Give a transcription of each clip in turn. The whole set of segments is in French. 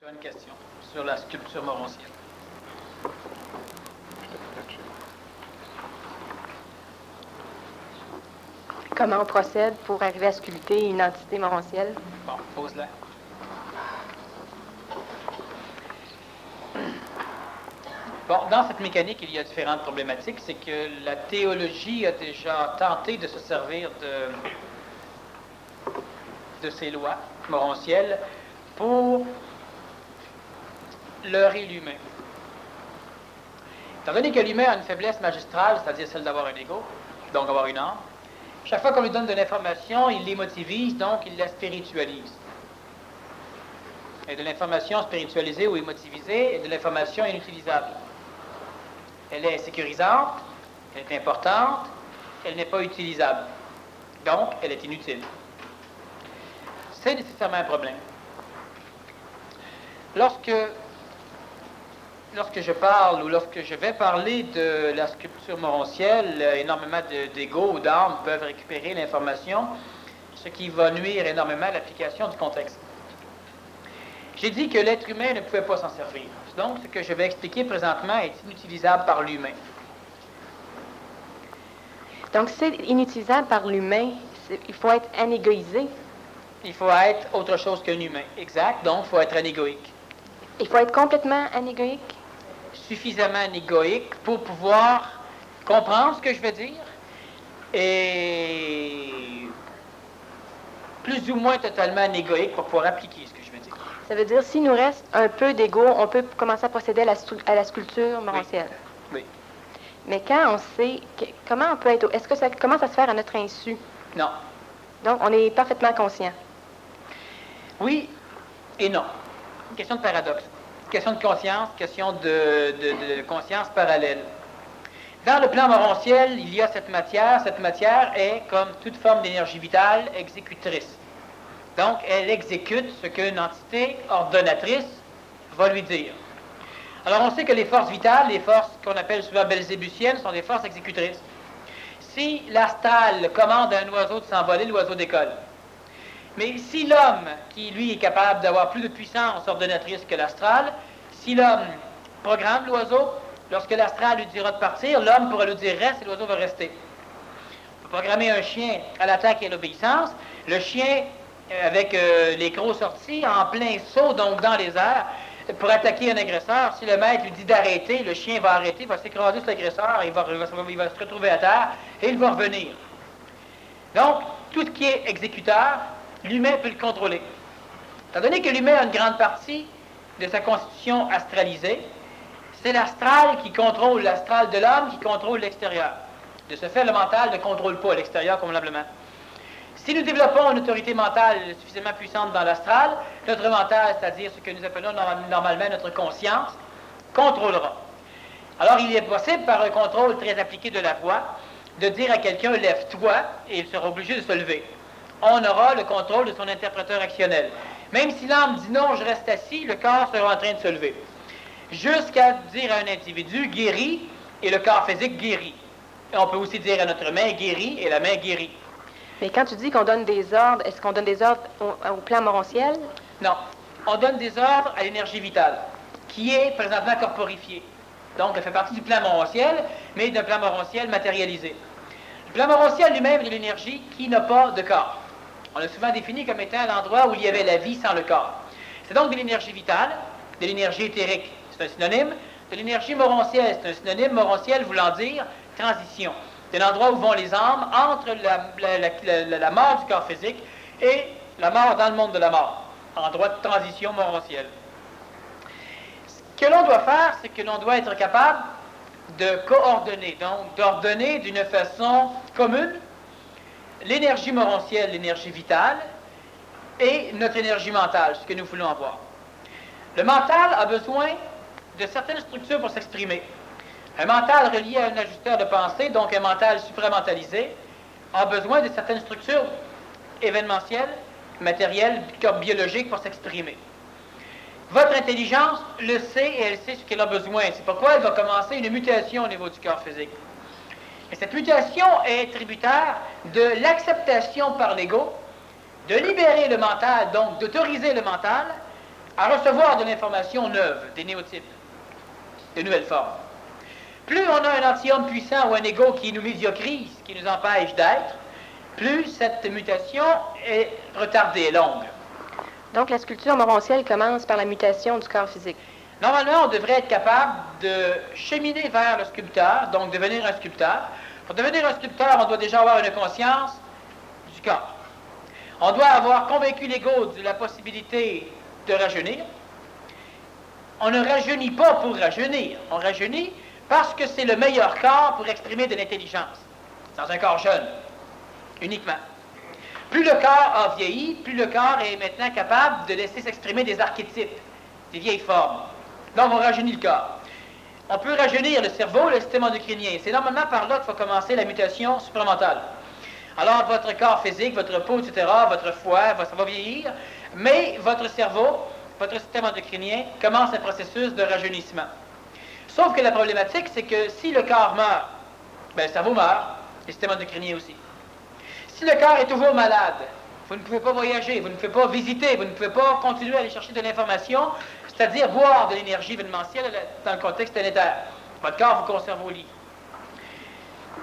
Une question sur la sculpture morontielle. Comment on procède pour arriver à sculpter une entité morontielle? Bon, pose-la. Bon, dans cette mécanique, il y a différentes problématiques. C'est que la théologie a déjà tenté de se servir de ces lois morontielles pour leurrer l'humain. Étant donné que l'humain a une faiblesse magistrale, c'est-à-dire celle d'avoir un ego, donc avoir une âme, chaque fois qu'on lui donne de l'information, il l'émotivise, donc il la spiritualise. Et de l'information spiritualisée ou émotivisée est de l'information inutilisable. Elle est sécurisante, elle est importante, elle n'est pas utilisable. Donc, elle est inutile. C'est nécessairement un problème. Lorsque je parle ou lorsque je vais parler de la sculpture morontielle, énormément d'ego ou d'âmes peuvent récupérer l'information, ce qui va nuire énormément à l'application du contexte. J'ai dit que l'être humain ne pouvait pas s'en servir. Donc, ce que je vais expliquer présentement est inutilisable par l'humain. Donc, c'est inutilisable par l'humain. Il faut être anégoïsé. Il faut être autre chose qu'un humain. Exact. Donc, il faut être anégoïque. Il faut être complètement anégoïque? Suffisamment anégoïque pour pouvoir comprendre ce que je veux dire et plus ou moins totalement anégoïque pour pouvoir appliquer ce que je veux dire. Ça veut dire, s'il nous reste un peu d'ego, on peut commencer à procéder à la sculpture morontielle. Oui. Oui. Mais quand on sait, comment on peut être, est-ce que ça commence à se faire à notre insu? Non. Donc, on est parfaitement conscient. Oui et non. Une question de paradoxe. Question de conscience, question de conscience parallèle. Dans le plan morontiel, il y a cette matière. Cette matière est, comme toute forme d'énergie vitale, exécutrice. Donc, elle exécute ce qu'une entité ordonnatrice va lui dire. Alors, on sait que les forces vitales, les forces qu'on appelle souvent belzébusiennes, sont des forces exécutrices. Si l'astral commande à un oiseau de s'envoler, l'oiseau décolle. Mais si l'homme, qui lui est capable d'avoir plus de puissance ordonnatrice que l'astral, si l'homme programme l'oiseau, lorsque l'astral lui dira de partir, l'homme pourra lui dire reste et l'oiseau va rester. On peut programmer un chien à l'attaque et à l'obéissance. Le chien, avec les crocs sortis, en plein saut, donc dans les airs, pour attaquer un agresseur. Si le maître lui dit d'arrêter, le chien va arrêter, va s'écraser sur l'agresseur, il va se retrouver à terre et il va revenir. Donc, tout ce qui est exécuteur, l'humain peut le contrôler. Étant donné que l'humain a une grande partie de sa constitution astralisée, c'est l'astral qui contrôle l'astral de l'homme, qui contrôle l'extérieur. De ce fait, le mental ne contrôle pas l'extérieur convenablement. Si nous développons une autorité mentale suffisamment puissante dans l'astral, notre mental, c'est-à-dire ce que nous appelons normalement notre conscience, contrôlera. Alors, il est possible, par un contrôle très appliqué de la voix, de dire à quelqu'un « lève-toi » et il sera obligé de se lever. On aura le contrôle de son interpréteur actionnel. Même si l'âme dit « non, je reste assis », le corps sera en train de se lever. Jusqu'à dire à un individu « guéri » et le corps physique guérit. Et on peut aussi dire à notre main « guéri » et la main guérit. Mais quand tu dis qu'on donne des ordres, est-ce qu'on donne des ordres au plan morontiel? Non. On donne des ordres à l'énergie vitale, qui est présentement corporifiée. Donc, elle fait partie du plan morontiel, mais d'un plan morontiel matérialisé. Le plan morontiel lui-même est de l'énergie qui n'a pas de corps. On l'a souvent défini comme étant l'endroit où il y avait la vie sans le corps. C'est donc de l'énergie vitale, de l'énergie éthérique, c'est un synonyme. De l'énergie morontielle, c'est un synonyme, morontiel voulant dire transition. C'est l'endroit où vont les âmes entre la mort du corps physique et la mort dans le monde de la mort. Endroit de transition morontielle. Ce que l'on doit faire, c'est que l'on doit être capable de coordonner, donc d'ordonner d'une façon commune l'énergie morontielle, l'énergie vitale, et notre énergie mentale, ce que nous voulons avoir. Le mental a besoin de certaines structures pour s'exprimer. Un mental relié à un ajusteur de pensée, donc un mental supramentalisé, a besoin de certaines structures événementielles, matérielles, biologiques pour s'exprimer. Votre intelligence le sait et elle sait ce qu'elle a besoin. C'est pourquoi elle va commencer une mutation au niveau du corps physique. Et cette mutation est tributaire de l'acceptation par l'ego, de libérer le mental, donc d'autoriser le mental à recevoir de l'information neuve, des néotypes, de nouvelles formes. Plus on a un anti-homme puissant ou un ego qui nous médiocrise, qui nous empêche d'être, plus cette mutation est retardée, longue. Donc, la sculpture morontielle commence par la mutation du corps physique. Normalement, on devrait être capable de cheminer vers le sculpteur, donc devenir un sculpteur. Pour devenir un sculpteur, on doit déjà avoir une conscience du corps. On doit avoir convaincu l'ego de la possibilité de rajeunir. On ne rajeunit pas pour rajeunir, on rajeunit parce que c'est le meilleur corps pour exprimer de l'intelligence, dans un corps jeune, uniquement. Plus le corps a vieilli, plus le corps est maintenant capable de laisser s'exprimer des archétypes, des vieilles formes. Donc on rajeunit le corps. On peut rajeunir le cerveau, le système endocrinien. C'est normalement par là qu'il faut commencer la mutation supramentale. Alors votre corps physique, votre peau, etc., votre foie, ça va vieillir, mais votre cerveau, votre système endocrinien commence un processus de rajeunissement. Sauf que la problématique, c'est que si le corps meurt, ben, le cerveau meurt, le système endocrinien aussi. Si le corps est toujours malade, vous ne pouvez pas voyager, vous ne pouvez pas visiter, vous ne pouvez pas continuer à aller chercher de l'information, c'est-à-dire boire de l'énergie événementielle dans le contexte planétaire. Votre corps vous conserve au lit.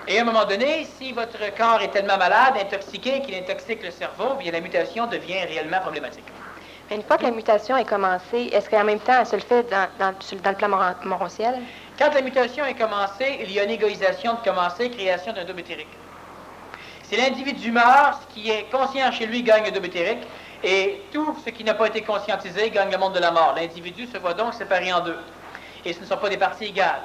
Et à un moment donné, si votre corps est tellement malade, intoxiqué, qu'il intoxique le cerveau, bien la mutation devient réellement problématique. Mais une fois que la mutation est commencée, est-ce qu'en même temps, elle se le fait dans le plan morontiel? Quand la mutation est commencée, il y a une égoïsation de commencer, création d'un double éthérique. Si l'individu meurt, ce qui est conscient chez lui gagne un double éthérique, et tout ce qui n'a pas été conscientisé gagne le monde de la mort. L'individu se voit donc séparé en deux. Et ce ne sont pas des parties égales.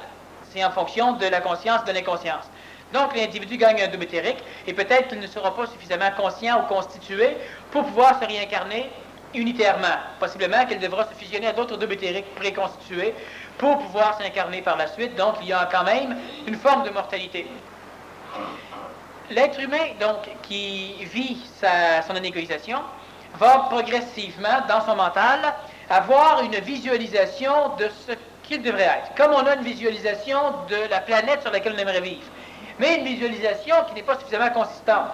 C'est en fonction de la conscience, de l'inconscience. Donc l'individu gagne un double éthérique, et peut-être qu'il ne sera pas suffisamment conscient ou constitué pour pouvoir se réincarner unitairement. Possiblement qu'il devra se fusionner à d'autres doubles éthériques préconstitués pour pouvoir s'incarner par la suite. Donc il y a quand même une forme de mortalité. L'être humain, donc, qui vit son anégoïsation, va progressivement, dans son mental, avoir une visualisation de ce qu'il devrait être. Comme on a une visualisation de la planète sur laquelle on aimerait vivre. Mais une visualisation qui n'est pas suffisamment consistante,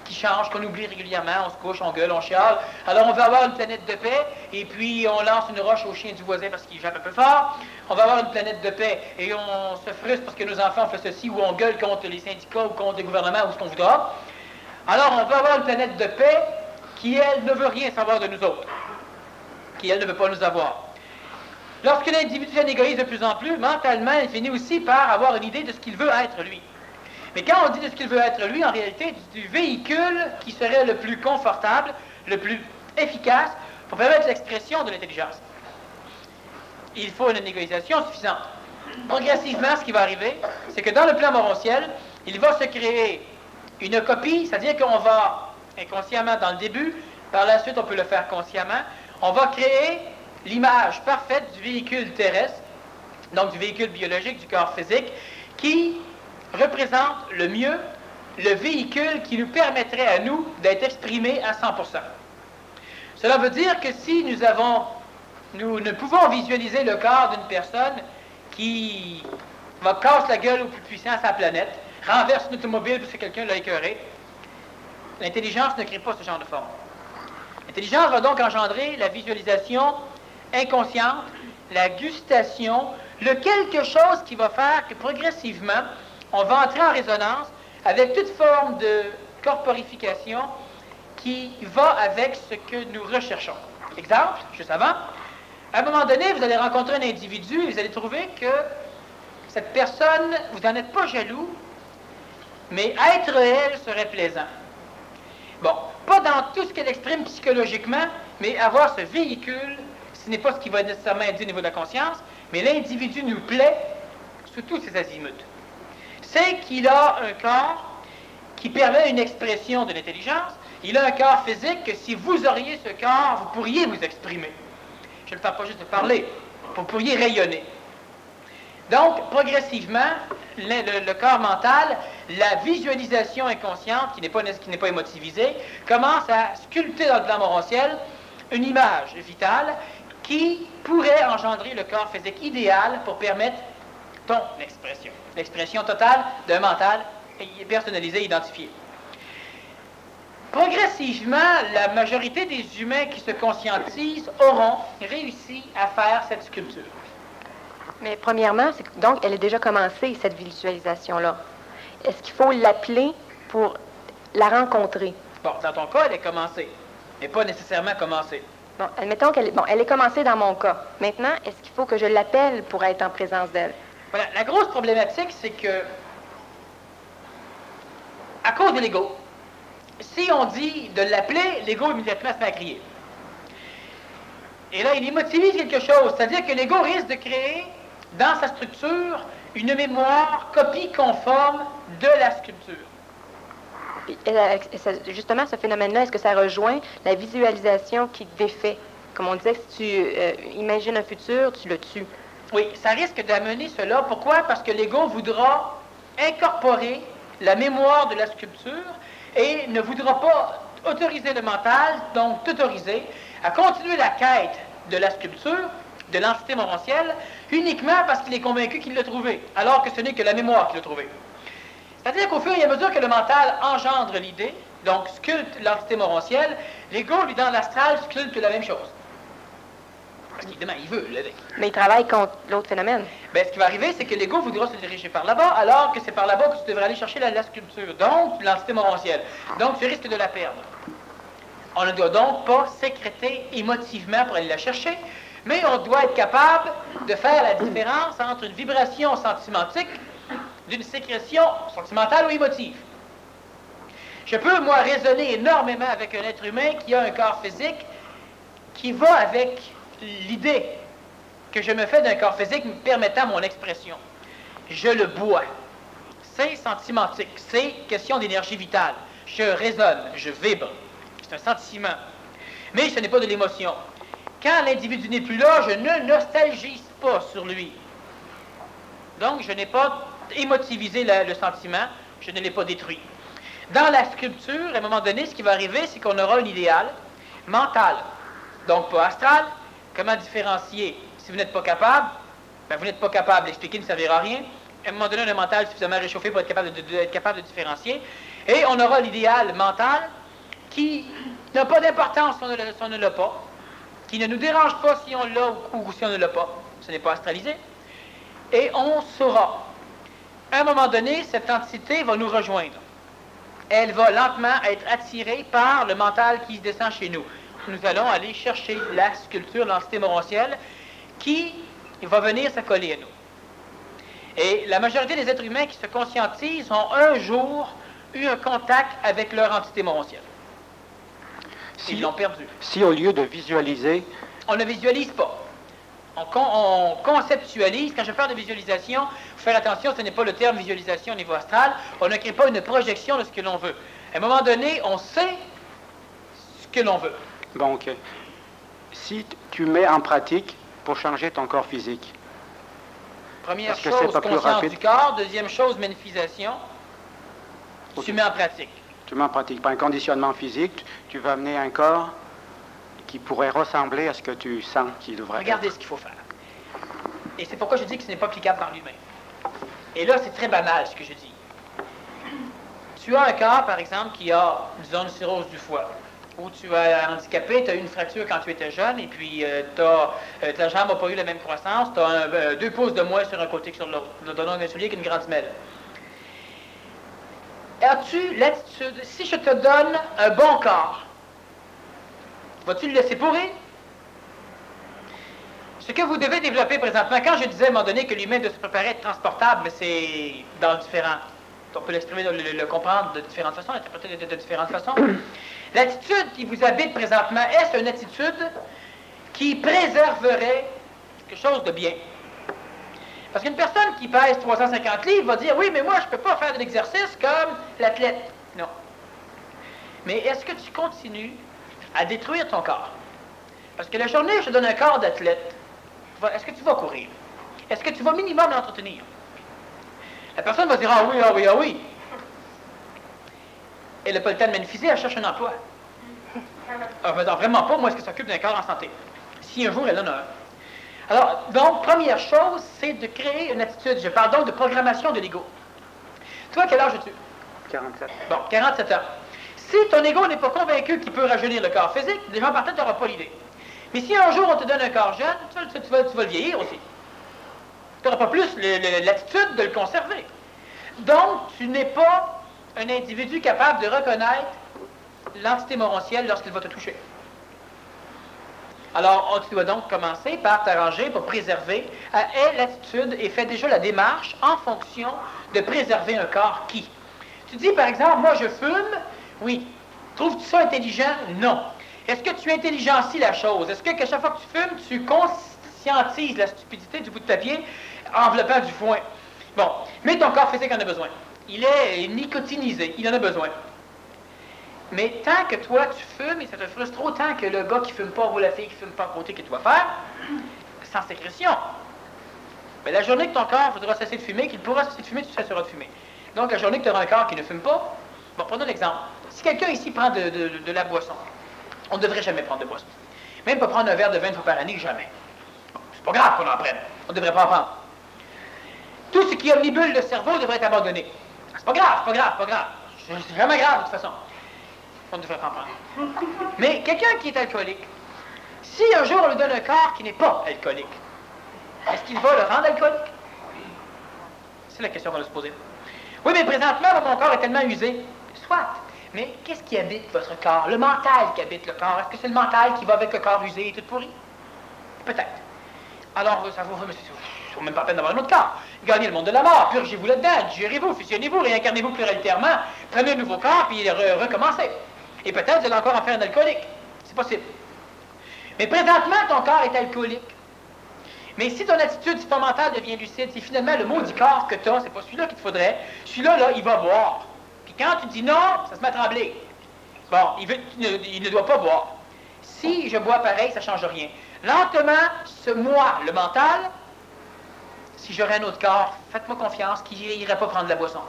qui change, qu'on oublie régulièrement, on se couche, on gueule, on chiale. Alors on veut avoir une planète de paix, et puis on lance une roche au chien du voisin parce qu'il jappe un peu fort. On va avoir une planète de paix, et on se frustre parce que nos enfants font ceci, ou on gueule contre les syndicats, ou contre les gouvernements, ou ce qu'on voudra. Alors on veut avoir une planète de paix qui, elle, ne veut rien savoir de nous autres, qui, elle, ne veut pas nous avoir. Lorsque l'individu s'égoïse de plus en plus, mentalement, il finit aussi par avoir une idée de ce qu'il veut être, lui. Mais quand on dit de ce qu'il veut être, lui, en réalité, du véhicule qui serait le plus confortable, le plus efficace pour permettre l'expression de l'intelligence. Il faut une négociation suffisante. Progressivement, ce qui va arriver, c'est que dans le plan morontiel, il va se créer une copie, c'est-à-dire qu'on va, inconsciemment dans le début, par la suite on peut le faire consciemment, on va créer l'image parfaite du véhicule terrestre, donc du véhicule biologique, du corps physique, qui représente le mieux le véhicule qui nous permettrait à nous d'être exprimés à 100%. Cela veut dire que si nous ne pouvons visualiser le corps d'une personne qui va casser la gueule au plus puissant à sa planète, renverse une automobile parce que quelqu'un l'a écœuré, l'intelligence ne crée pas ce genre de forme. L'intelligence va donc engendrer la visualisation inconsciente, la gustation, le quelque chose qui va faire que progressivement, on va entrer en résonance avec toute forme de corporification qui va avec ce que nous recherchons. Exemple, juste avant, à un moment donné, vous allez rencontrer un individu et vous allez trouver que cette personne, vous n'en êtes pas jaloux, mais être elle serait plaisant. Bon, pas dans tout ce qu'elle exprime psychologiquement, mais avoir ce véhicule, ce n'est pas ce qui va nécessairement être dit au niveau de la conscience, mais l'individu nous plaît sous tous ses azimuts. C'est qu'il a un corps qui permet une expression de l'intelligence. Il a un corps physique que si vous auriez ce corps, vous pourriez vous exprimer. Je ne parle pas juste de parler, vous pourriez rayonner. Donc, progressivement, le corps mental, la visualisation inconsciente, qui n'est pas émotivisée, commence à sculpter dans le plan morontiel une image vitale qui pourrait engendrer le corps physique idéal pour permettre ton expression. L'expression totale d'un mental personnalisé, identifié. Progressivement, la majorité des humains qui se conscientisent auront réussi à faire cette sculpture. Mais premièrement, donc, elle est déjà commencée, cette visualisation-là. Est-ce qu'il faut l'appeler pour la rencontrer? Bon, dans ton cas, elle est commencée, mais pas nécessairement commencée. Bon, admettons elle est commencée dans mon cas. Maintenant, est-ce qu'il faut que je l'appelle pour être en présence d'elle? Voilà, la grosse problématique, c'est que, à cause de l'ego, si on dit de l'appeler, l'ego immédiatement se met à crier. Et là, il immobilise quelque chose, c'est-à-dire que l'ego risque de créer, dans sa structure, une mémoire copie conforme de la sculpture. Et justement, ce phénomène-là, est-ce que ça rejoint la visualisation qui te défait? Comme on disait, si tu imagines un futur, tu le tues. Oui, ça risque d'amener cela. Pourquoi? Parce que l'ego voudra incorporer la mémoire de la sculpture et ne voudra pas autoriser le mental, donc t'autoriser à continuer la quête de la sculpture, de l'entité morantielle, uniquement parce qu'il est convaincu qu'il l'a trouvé, alors que ce n'est que la mémoire qui l'a trouvé. C'est-à-dire qu'au fur et à mesure que le mental engendre l'idée, donc sculpte l'entité morantielle, l'ego, lui, dans l'astral, sculpte la même chose. Parce qu'évidemment, il veut l'aider. Mais il travaille contre l'autre phénomène. Bien, ce qui va arriver, c'est que l'ego voudra se diriger par là-bas, alors que c'est par là-bas que tu devrais aller chercher la sculpture, donc l'entité morantielle. Donc, tu risques de la perdre. On ne doit donc pas sécréter émotivement pour aller la chercher, mais on doit être capable de faire la différence entre une vibration sentimentique d'une sécrétion sentimentale ou émotive. Je peux, moi, raisonner énormément avec un être humain qui a un corps physique qui va avec l'idée que je me fais d'un corps physique me permettant mon expression. Je le bois. C'est sentimentique. C'est question d'énergie vitale. Je résonne, je vibre. C'est un sentiment. Mais ce n'est pas de l'émotion. Quand l'individu n'est plus là, je ne nostalgise pas sur lui. Donc, je n'ai pas émotivisé le sentiment, je ne l'ai pas détruit. Dans la sculpture, à un moment donné, ce qui va arriver, c'est qu'on aura un idéal mental, donc pas astral. Comment différencier? Si vous n'êtes pas capable, ben vous n'êtes pas capable d'expliquer, ne servira à rien. À un moment donné, on a un mental suffisamment réchauffé pour être capable de différencier. Et on aura l'idéal mental qui n'a pas d'importance si on ne l'a pas, qui ne nous dérange pas si on l'a ou si on ne l'a pas. Ce n'est pas astralisé. Et on saura. À un moment donné, cette entité va nous rejoindre. Elle va lentement être attirée par le mental qui se descend chez nous. Nous allons aller chercher la sculpture, l'entité morantielle, qui va venir se coller à nous. Et la majorité des êtres humains qui se conscientisent ont un jour eu un contact avec leur entité morantielle. Ils l'ont perdu. Si au lieu de visualiser... On ne visualise pas. On conceptualise. Quand je parle de visualisation, il faut faire attention, ce n'est pas le terme visualisation au niveau astral. On ne crée pas une projection de ce que l'on veut. À un moment donné, on sait ce que l'on veut. Donc, si tu mets en pratique pour changer ton corps physique. Première chose, conscience du corps. Deuxième chose, manifestation. Okay. Tu mets en pratique. Tu mets en pratique. Par un conditionnement physique, tu vas amener un corps qui pourrait ressembler à ce que tu sens qu'il devrait être. Regardez ce qu'il faut faire. Et c'est pourquoi je dis que ce n'est pas applicable par l'humain. Et là, c'est très banal ce que je dis. Tu as un corps, par exemple, qui a, disons, une cirrhose du foie, ou tu es handicapé, tu as eu une fracture quand tu étais jeune, et puis ta jambe n'a pas eu la même croissance, tu as 2 pouces de moins sur un côté que sur l'autre. Nous donnons un soulier qu'une grande semelle. As-tu l'attitude, si je te donne un bon corps, vas-tu le laisser pourrir? Ce que vous devez développer présentement, quand je disais à un moment donné que l'humain doit se préparer à être transportable, mais c'est dans différents... On peut l'exprimer, le comprendre de différentes façons, l'interpréter de différentes façons. L'attitude qui vous habite présentement, est-ce une attitude qui préserverait quelque chose de bien? Parce qu'une personne qui pèse 350 livres va dire, oui, mais moi, je ne peux pas faire de l'exercice comme l'athlète. Non. Mais est-ce que tu continues à détruire ton corps? Parce que la journée où je te donne un corps d'athlète, est-ce que tu vas courir? Est-ce que tu vas minimum l'entretenir? La personne va dire, ah oui, ah oui, ah oui. Elle n'a pas le temps de magnifier, elle cherche un emploi. Alors, vraiment pas, moi, est-ce que ça s'occupe d'un corps en santé? Si un jour, elle en a un. Alors, donc, première chose, c'est de créer une attitude. Je parle donc de programmation de l'ego. Toi, quel âge as-tu? 47. Bon, 47 ans. Si ton ego n'est pas convaincu qu'il peut rajeunir le corps physique, déjà en partant, tu n'auras pas l'idée. Mais si un jour on te donne un corps jeune, tu vas le vieillir aussi. Tu n'auras pas plus l'attitude de le conserver. Donc, tu n'es pas un individu capable de reconnaître l'entité morontielle lorsqu'il va te toucher. Alors, tu dois donc commencer par t'arranger pour préserver. Aie l'attitude et fais déjà la démarche en fonction de préserver un corps qui. Tu dis, par exemple, moi je fume, oui. Trouves-tu ça intelligent? Non. Est-ce que tu intelligencies la chose? Est-ce que chaque fois que tu fumes, tu conscientises la stupidité du bout de papier enveloppant du foin? Bon, mais ton corps physique en a besoin. Il est nicotinisé, il en a besoin. Mais tant que toi, tu fumes, et ça te frustre autant que le gars qui fume pas ou la fille qui fume pas à côté que tu vas faire, sans sécrétion. Mais la journée que ton corps voudra cesser de fumer, qu'il pourra cesser de fumer, tu cesseras de fumer. Donc, la journée que tu auras un corps qui ne fume pas, bon, prenons l'exemple. Si quelqu'un ici prend de la boisson, on ne devrait jamais prendre de boisson. Même pas prendre un verre de vin une fois par année, jamais. Bon, c'est pas grave qu'on en prenne. On ne devrait pas en prendre. Tout ce qui omnibule le cerveau devrait être abandonné. C'est pas grave, pas grave, pas grave. C'est jamais grave de toute façon. On ne devrait pas en prendre. Mais quelqu'un qui est alcoolique, si un jour on lui donne un corps qui n'est pas alcoolique, est-ce qu'il va le rendre alcoolique? C'est la question qu'on va se poser. Oui, mais présentement, mon corps est tellement usé. Soit. Mais qu'est-ce qui habite votre corps? Le mental qui habite le corps. Est-ce que c'est le mental qui va avec le corps usé et tout pourri? Peut-être. Alors, ça vaut même pas la peine d'avoir un autre corps. Gagnez le monde de la mort, purgez-vous là-dedans, digérez-vous, fusionnez-vous, réincarnez-vous pluralitairement, prenez un nouveau corps, puis recommencez. Et peut-être vous allez encore en faire un alcoolique. C'est possible. Mais présentement, ton corps est alcoolique. Mais si ton attitude mentale devient lucide, c'est finalement le maudit corps que tu as, c'est pas celui-là qu'il te faudrait. Celui-là, là, il va boire. Puis quand tu dis non, ça se met à trembler. Bon, il ne doit pas boire. Si je bois pareil, ça ne change rien. Lentement, ce moi, le mental, si j'aurais un autre corps, faites-moi confiance qu'il n'irait pas prendre de la boisson.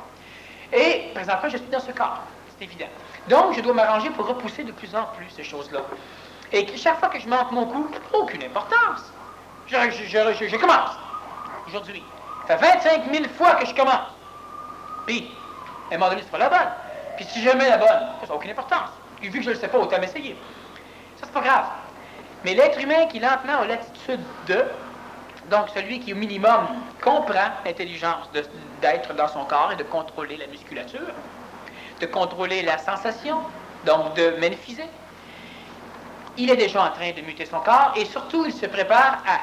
Et présentement, je suis dans ce corps. C'est évident. Donc, je dois m'arranger pour repousser de plus en plus ces choses-là. Et chaque fois que je manque mon coup, aucune importance. Je commence. Aujourd'hui. Ça fait 25 000 fois que je commence. Puis, à un moment donné, ce sera la bonne. Puis si je mets la bonne, ça n'a aucune importance. Et vu que je ne le sais pas, autant m'essayer. Ça, c'est pas grave. Mais l'être humain qui lentement a l'attitude de, donc celui qui au minimum comprend l'intelligence d'être dans son corps et de contrôler la musculature, de contrôler la sensation, donc de ménophyser, il est déjà en train de muter son corps et surtout il se prépare à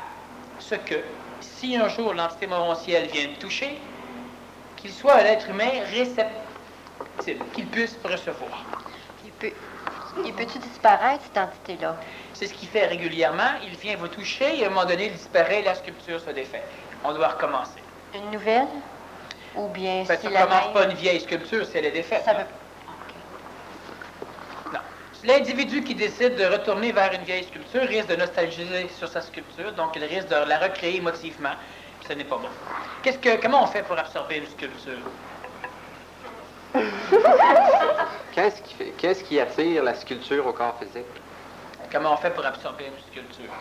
ce que, si un jour l'entité morontielle vient le toucher, qu'il soit un être humain réceptible, qu'il puisse recevoir. Il peut-tu disparaître, cette entité-là? C'est ce qu'il fait régulièrement. Il vient vous toucher et à un moment donné, il disparaît, la sculpture se défait. On doit recommencer. Une nouvelle? Ou bien si la même... commence pas une vieille sculpture si elle est défaite. Ça peut... Non. L'individu qui décide de retourner vers une vieille sculpture risque de nostalgiser sur sa sculpture, donc il risque de la recréer émotivement. Ce n'est pas bon. Comment on fait pour absorber une sculpture? Qu'est-ce qui attire la sculpture au corps physique? Comment on fait pour absorber une sculpture?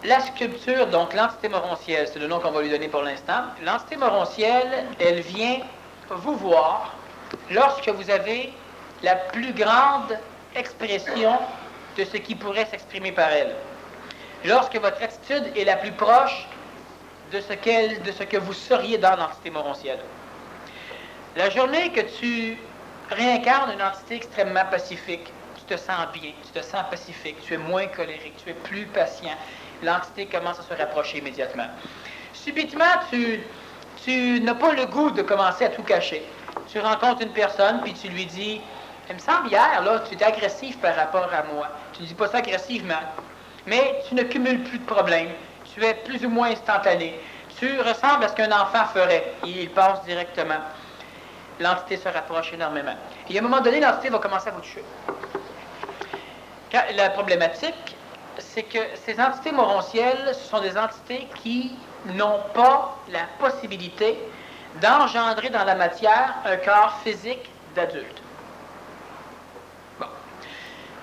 La sculpture, donc l'entité morontielle, c'est le nom qu'on va lui donner pour l'instant. L'entité morontielle, elle vient vous voir lorsque vous avez la plus grande expression de ce qui pourrait s'exprimer par elle. Lorsque votre attitude est la plus proche de ce que vous seriez dans l'entité morontielle. La journée que tu réincarnes une entité extrêmement pacifique, tu te sens bien, tu te sens pacifique, tu es moins colérique, tu es plus patient, l'entité commence à se rapprocher immédiatement. Subitement, tu n'as pas le goût de commencer à tout cacher. Tu rencontres une personne, puis tu lui dis, « Il me semble hier, là, tu es agressif par rapport à moi. » Tu ne dis pas ça agressivement, mais tu ne cumules plus de problèmes. Tu es plus ou moins instantané. Tu ressembles à ce qu'un enfant ferait. Il passe directement. L'entité se rapproche énormément. Et à un moment donné, l'entité va commencer à vous toucher. La problématique, c'est que ces entités morontielles, ce sont des entités qui n'ont pas la possibilité d'engendrer dans la matière un corps physique d'adulte. Bon.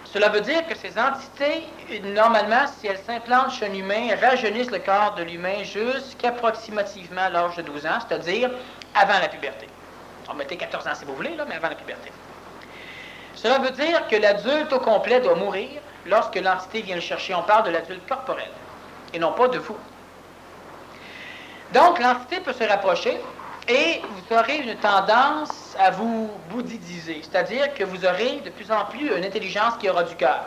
Cela veut dire que ces entités, normalement, si elles s'implantent chez un humain, rajeunissent le corps de l'humain jusqu'approximativement l'âge de 12 ans, c'est-à-dire avant la puberté. On mettait 14 ans si vous voulez, là, mais avant la puberté. Cela veut dire que l'adulte au complet doit mourir lorsque l'entité vient le chercher. On parle de l'adulte corporel, et non pas de vous. Donc, l'entité peut se rapprocher, et vous aurez une tendance à vous bouddhiser, c'est-à-dire que vous aurez de plus en plus une intelligence qui aura du cœur.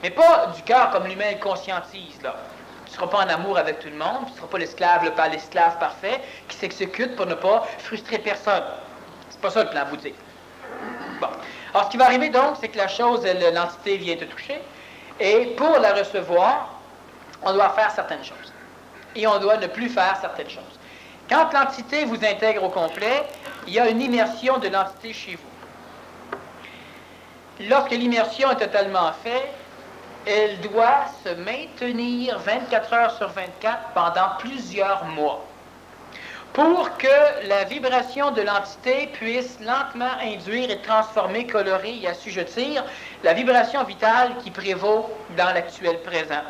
Mais pas du cœur comme l'humain le conscientise, là. Tu ne seras pas en amour avec tout le monde, tu ne seras pas l'esclave parfait qui s'exécute pour ne pas frustrer personne. C'est pas ça le plan bouddhique. Bon. Alors, ce qui va arriver donc, c'est que la chose, l'entité vient te toucher, et pour la recevoir, on doit faire certaines choses. Et on doit ne plus faire certaines choses. Quand l'entité vous intègre au complet, il y a une immersion de l'entité chez vous. Lorsque l'immersion est totalement faite, elle doit se maintenir 24 heures sur 24 pendant plusieurs mois pour que la vibration de l'entité puisse lentement induire et transformer, colorer et assujettir la vibration vitale qui prévaut dans l'actuel présent.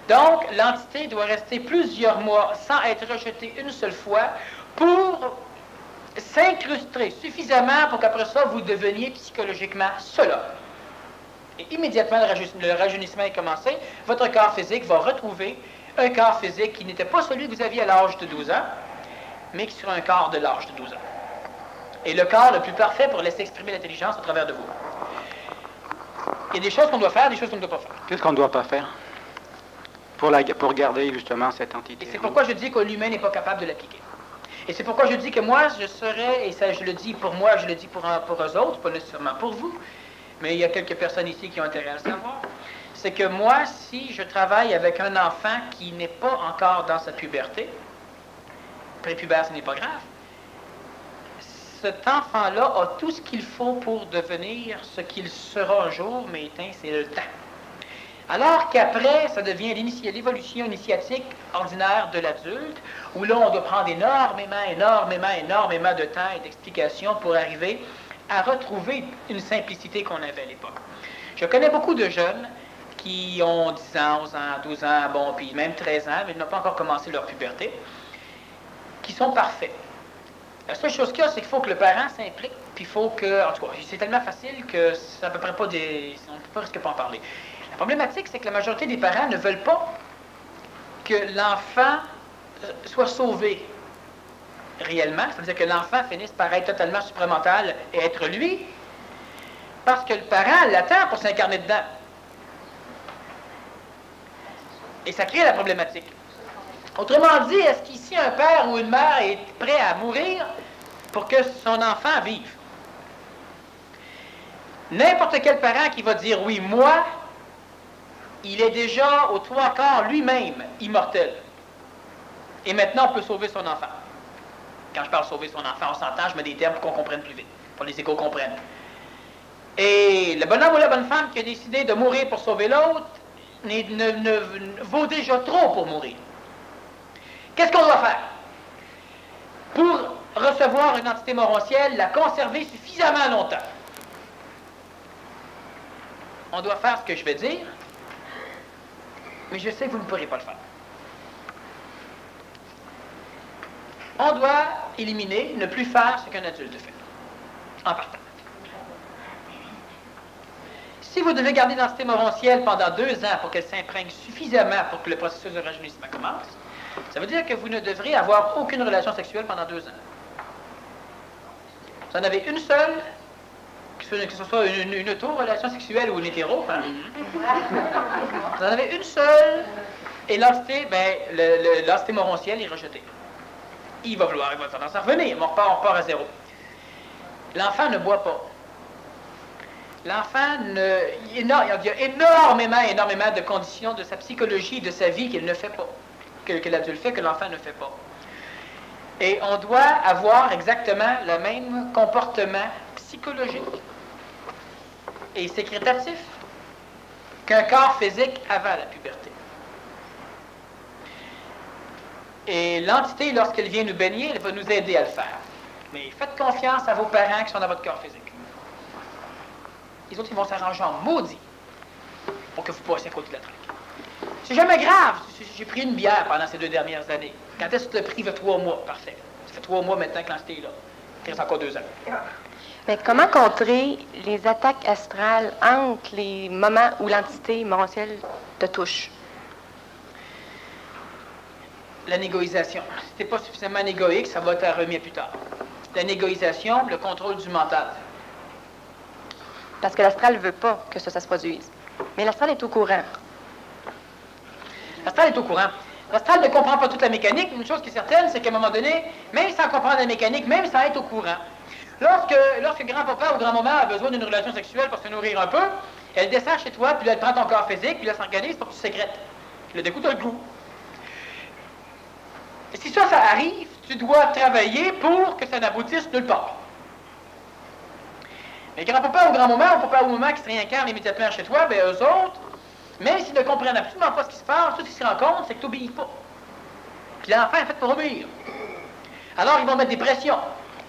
Donc, l'entité doit rester plusieurs mois sans être rejetée une seule fois pour s'incruster suffisamment pour qu'après ça, vous deveniez psychologiquement cela. Et immédiatement, le rajeunissement est commencé, votre corps physique va retrouver un corps physique qui n'était pas celui que vous aviez à l'âge de 12 ans, mais qui sera un corps de l'âge de 12 ans. Et le corps le plus parfait pour laisser exprimer l'intelligence au travers de vous. Il y a des choses qu'on doit faire, des choses qu'on ne doit pas faire. Qu'est-ce qu'on ne doit pas faire pour garder justement cette entité? Et c'est pourquoi je dis que l'humain n'est pas capable de l'appliquer. Et c'est pourquoi je dis que moi, je serais, et ça je le dis pour moi, je le dis pour eux autres, pas nécessairement pour vous, mais il y a quelques personnes ici qui ont intérêt à le savoir, c'est que moi, si je travaille avec un enfant qui n'est pas encore dans sa puberté, prépubère, ce n'est pas grave, cet enfant-là a tout ce qu'il faut pour devenir ce qu'il sera un jour, mais c'est le temps. Alors qu'après, ça devient l'évolution initiatique ordinaire de l'adulte, où là, on doit prendre énormément de temps et d'explications pour arriver à retrouver une simplicité qu'on avait à l'époque. Je connais beaucoup de jeunes qui ont 10 ans, 11 ans, 12 ans, bon, puis même 13 ans, mais ils n'ont pas encore commencé leur puberté, qui sont parfaits. La seule chose qu'il y a, c'est qu'il faut que le parent s'implique, puis il faut que... En tout cas, c'est tellement facile que c'est à peu près pas des... On ne peut pas risquer pas en parler. La problématique, c'est que la majorité des parents ne veulent pas que l'enfant soit sauvé réellement, c'est-à-dire que l'enfant finisse par être totalement supramental et être lui, parce que le parent l'attend pour s'incarner dedans. Et ça crée la problématique. Autrement dit, est-ce qu'ici un père ou une mère est prêt à mourir pour que son enfant vive? N'importe quel parent qui va dire oui, moi, il est déjà aux 3/4 lui-même immortel. Et maintenant, on peut sauver son enfant. Quand je parle sauver son enfant, on s'entend, je mets des termes pour qu'on comprenne plus vite, pour que les échos comprennent. Et le bonhomme ou la bonne femme qui a décidé de mourir pour sauver l'autre ne vaut déjà trop pour mourir. Qu'est-ce qu'on doit faire? Pour recevoir une entité morontielle, la conserver suffisamment longtemps. On doit faire ce que je vais dire, mais je sais que vous ne pourrez pas le faire. On doit éliminer, ne plus faire ce qu'un adulte fait, en partant. Si vous devez garder l'entité morontielle pendant 2 ans pour qu'elle s'imprègne suffisamment pour que le processus de rajeunissement commence, ça veut dire que vous ne devrez avoir aucune relation sexuelle pendant 2 ans. Vous en avez une seule, que ce soit une auto-relation sexuelle ou une hétéro, hein? Vous en avez une seule, et l'entité, l'entité morontielle est rejetée. Il va tendance à revenir, mais on repart à zéro. L'enfant ne boit pas. L'enfant, il y a énormément de conditions de sa psychologie, de sa vie qu'il ne fait pas, que l'adulte fait, que l'enfant ne fait pas. Et on doit avoir exactement le même comportement psychologique et sécrétatif qu'un corps physique avant la puberté. Et l'entité, lorsqu'elle vient nous baigner, elle va nous aider à le faire. Mais faites confiance à vos parents qui sont dans votre corps physique. Les autres, ils vont s'arranger en maudit pour que vous passiez à côté de la traque. C'est jamais grave. J'ai pris une bière pendant ces 2 dernières années. Quand est-ce que tu as pris? 3 mois. Parfait. Ça fait 3 mois maintenant que l'entité est là. Il reste encore 2 ans. Mais comment contrer les attaques astrales entre les moments où l'entité morontielle te touche? La négoïsation. Si tu n'es pas suffisamment égoïque, ça va être remis à plus tard. La négoïsation, le contrôle du mental. Parce que l'astral ne veut pas que ça se produise. Mais l'astral est au courant. L'astral est au courant. L'astral ne comprend pas toute la mécanique. Une chose qui est certaine, c'est qu'à un moment donné, même sans comprendre la mécanique, même sans être au courant, lorsque grand-papa ou grand-maman a besoin d'une relation sexuelle pour se nourrir un peu, elle descend chez toi, puis là, elle prend ton corps physique, puis là, elle s'organise pour que tu sécrètes. Puis là, d'un coup, t'as le goût. Et si ça arrive, tu dois travailler pour que ça n'aboutisse nulle part. Mais grand-papa ou grand-maman, ou papa ou maman qui se réincarnent immédiatement chez toi, bien, eux autres, même s'ils ne comprennent absolument pas ce qui se passe, tout ce qu'ils se rendent compte, c'est que tu n'obéis pas. Puis l'enfant est fait pour obéir. Alors, ils vont mettre des pressions.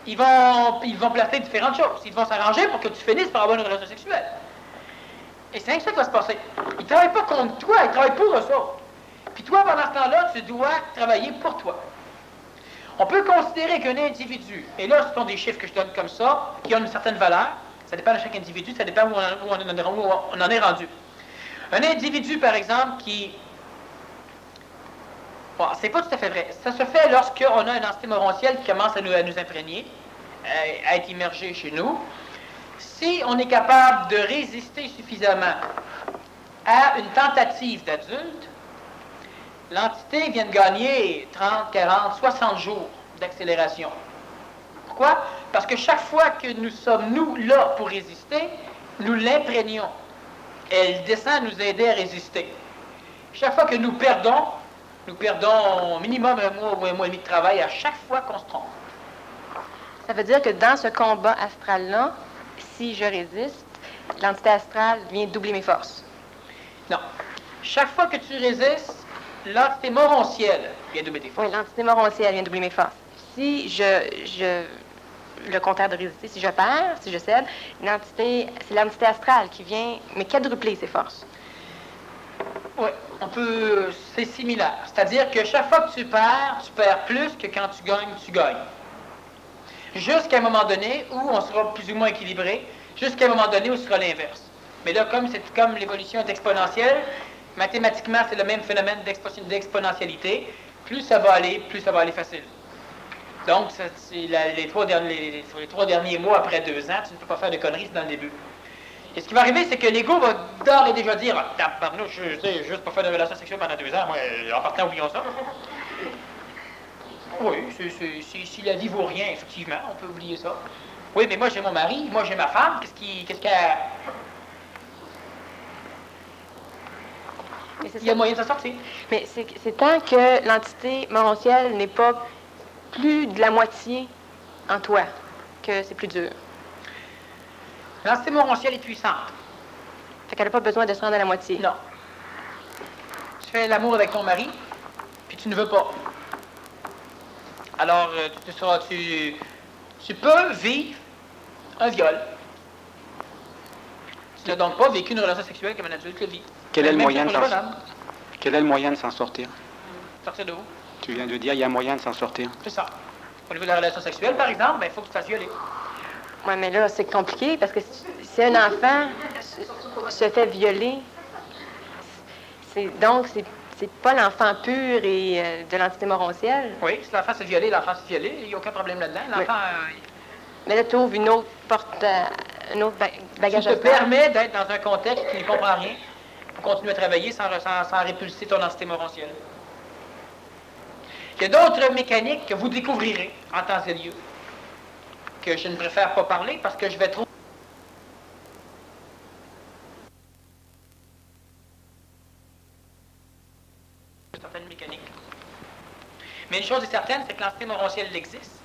Ils vont placer différentes choses. Ils vont s'arranger pour que tu finisses par avoir une relation sexuelle. Et c'est ainsi que ça va se passer. Ils ne travaillent pas contre toi, ils travaillent pour eux autres. Puis toi, pendant ce temps-là, tu dois travailler pour toi. On peut considérer qu'un individu, et là, ce sont des chiffres que je donne comme ça, qui ont une certaine valeur, ça dépend de chaque individu, ça dépend où on en est rendu. Un individu, par exemple, qui... Bon, c'est pas tout à fait vrai. Ça se fait lorsqu'on a une entité morontielle qui commence à nous imprégner, à être immergé chez nous. Si on est capable de résister suffisamment à une tentative d'adulte, l'entité vient de gagner 30, 40, 60 jours d'accélération. Pourquoi? Parce que chaque fois que nous sommes, nous, là pour résister, nous l'imprégnons. Elle descend nous aider à résister. Chaque fois que nous perdons minimum un mois ou un mois et demi de travail à chaque fois qu'on se trompe. Ça veut dire que dans ce combat astral-là, si je résiste, l'entité astrale vient doubler mes forces. Non. Chaque fois que tu résistes, l'entité morontielle vient doubler tes forces. Oui, l'entité morontielle vient doubler mes forces. Si le contraire de résister, si je perds, si je cède, c'est l'entité astrale qui vient me quadrupler ses forces. Oui, c'est similaire. C'est-à-dire que chaque fois que tu perds plus que quand tu gagnes. Jusqu'à un moment donné où on sera plus ou moins équilibré, jusqu'à un moment donné où ce sera l'inverse. Mais là, comme l'évolution est exponentielle, mathématiquement, c'est le même phénomène d'exponentialité. Plus ça va aller facile. Donc, sur les 3 derniers mois après 2 ans, tu ne peux pas faire de conneries, c'est dans le début. Et ce qui va arriver, c'est que l'ego va d'ores et déjà dire « Tabarnouche, je sais, juste pas faire de relation sexuelle pendant 2 ans, moi, en partant, oublions ça. » Oui, si la vie vaut rien, effectivement, on peut oublier ça. Oui, mais moi, j'ai mon mari, moi, j'ai ma femme, qu'est-ce qu'elle... Il y a moyen de s'en sortir. Mais c'est tant que l'entité morontielle n'est pas plus de la moitié en toi que c'est plus dur. L'entité morontielle est puissante. Fait qu'elle n'a pas besoin de se rendre à la moitié. Non. Tu fais l'amour avec ton mari, puis tu ne veux pas. Alors, tu peux vivre un viol. Tu n'as donc pas vécu une relation sexuelle comme un adulte le vit. Quel est le moyen de s'en sortir? Sortir de où? Tu viens de dire, il y a moyen de s'en sortir. C'est ça. Au niveau de la relation sexuelle, par exemple, il faut que tu te fasses violer. Oui, mais là, c'est compliqué parce que si un enfant se fait violer, c'est pas l'enfant pur et de l'entité morontielle. Oui, si l'enfant s'est violé, il n'y a aucun problème là-dedans. L'enfant... Mais là, tu ouvres une autre porte, un autre bagage astral. Tu te permets d'être dans un contexte qui ne comprend rien pour continuer à travailler sans répulser ton entité morontielle. Il y a d'autres mécaniques que vous découvrirez en temps et lieu, que je ne préfère pas parler parce que je vais trop... certaines mécaniques. Mais une chose est certaine, c'est que l'entité morontielle existe.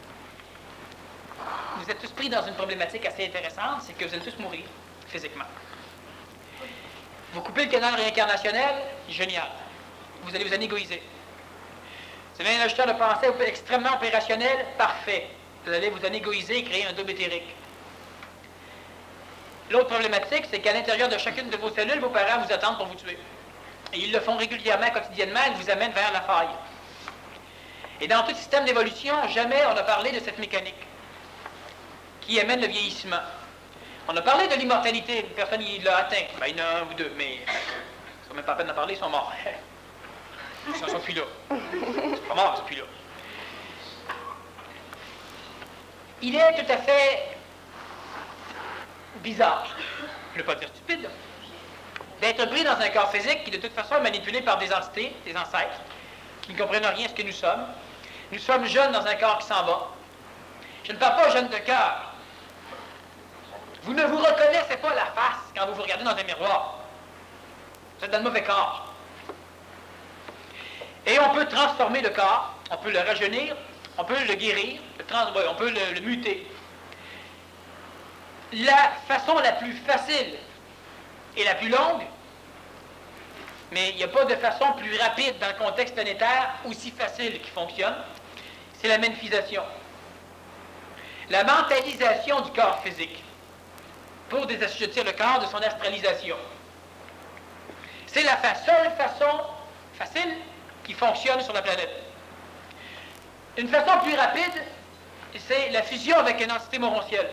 Vous êtes tous pris dans une problématique assez intéressante, c'est que vous allez tous mourir, physiquement. Vous coupez le canal réincarnationnel, génial. Vous allez vous anégoïser. Vous avez un ajusteur de pensée extrêmement opérationnel, parfait. Vous allez vous anégoïser et créer un double éthérique. L'autre problématique, c'est qu'à l'intérieur de chacune de vos cellules, vos parents vous attendent pour vous tuer. Et ils le font régulièrement, quotidiennement, ils vous amènent vers la faille. Et dans tout système d'évolution, jamais on a parlé de cette mécanique. qui amène le vieillissement. On a parlé de l'immortalité, une personne qui l'a atteint. Ben, il y en a un ou deux, mais ça ne même pas la peine d'en parler, ils sont morts. Ils ne sont plus là. Ils sont pas morts, ils sont plus là. Il est tout à fait bizarre, je ne veux pas dire stupide, d'être pris dans un corps physique qui de toute façon est manipulé par des entités, des ancêtres, qui ne comprennent rien à ce que nous sommes. Nous sommes jeunes dans un corps qui s'en va. Je ne parle pas aux jeunes de cœur. Vous ne vous reconnaissez pas la face quand vous vous regardez dans un miroir. Vous êtes dans le mauvais corps. Et on peut transformer le corps, on peut le rajeunir, on peut le guérir, on peut le muter. La façon la plus facile et la plus longue, mais il n'y a pas de façon plus rapide dans le contexte planétaire aussi facile qui fonctionne, c'est la manifisation. La mentalisation du corps physique pour désassujettir le corps de son astralisation. C'est la seule façon facile qui fonctionne sur la planète. Une façon plus rapide, c'est la fusion avec une entité morontielle.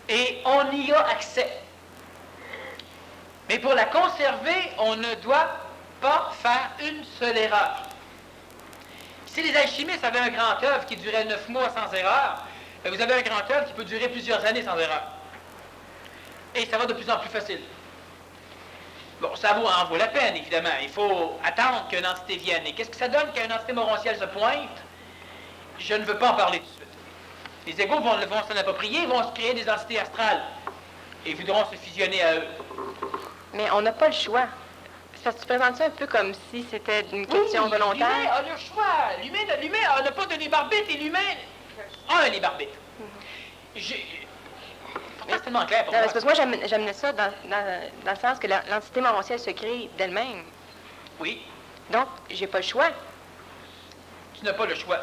Et on y a accès. Mais pour la conserver, on ne doit pas faire une seule erreur. Si les alchimistes avaient un grand œuvre qui durait 9 mois sans erreur, vous avez un grand œuvre qui peut durer plusieurs années sans erreur. Et ça va de plus en plus facile. Bon, ça en vaut la peine, évidemment. Il faut attendre qu'une entité vienne. Et qu'est-ce que ça donne quand une entité morontielle se pointe? Je ne veux pas en parler tout de suite. Les égaux vont s'en approprier, vont se créer des entités astrales et voudront se fusionner à eux. Mais on n'a pas le choix. Ça se présente ça un peu comme si c'était une question volontaire. L'humain a le choix. L'humain n'a pas de libre arbitre et l'humain a un libre arbitre. C'est tellement clair pour moi. Parce que moi, j'amenais ça dans le sens que l'entité morontielle se crée d'elle-même. Oui. Donc, j'ai pas le choix. Tu n'as pas le choix.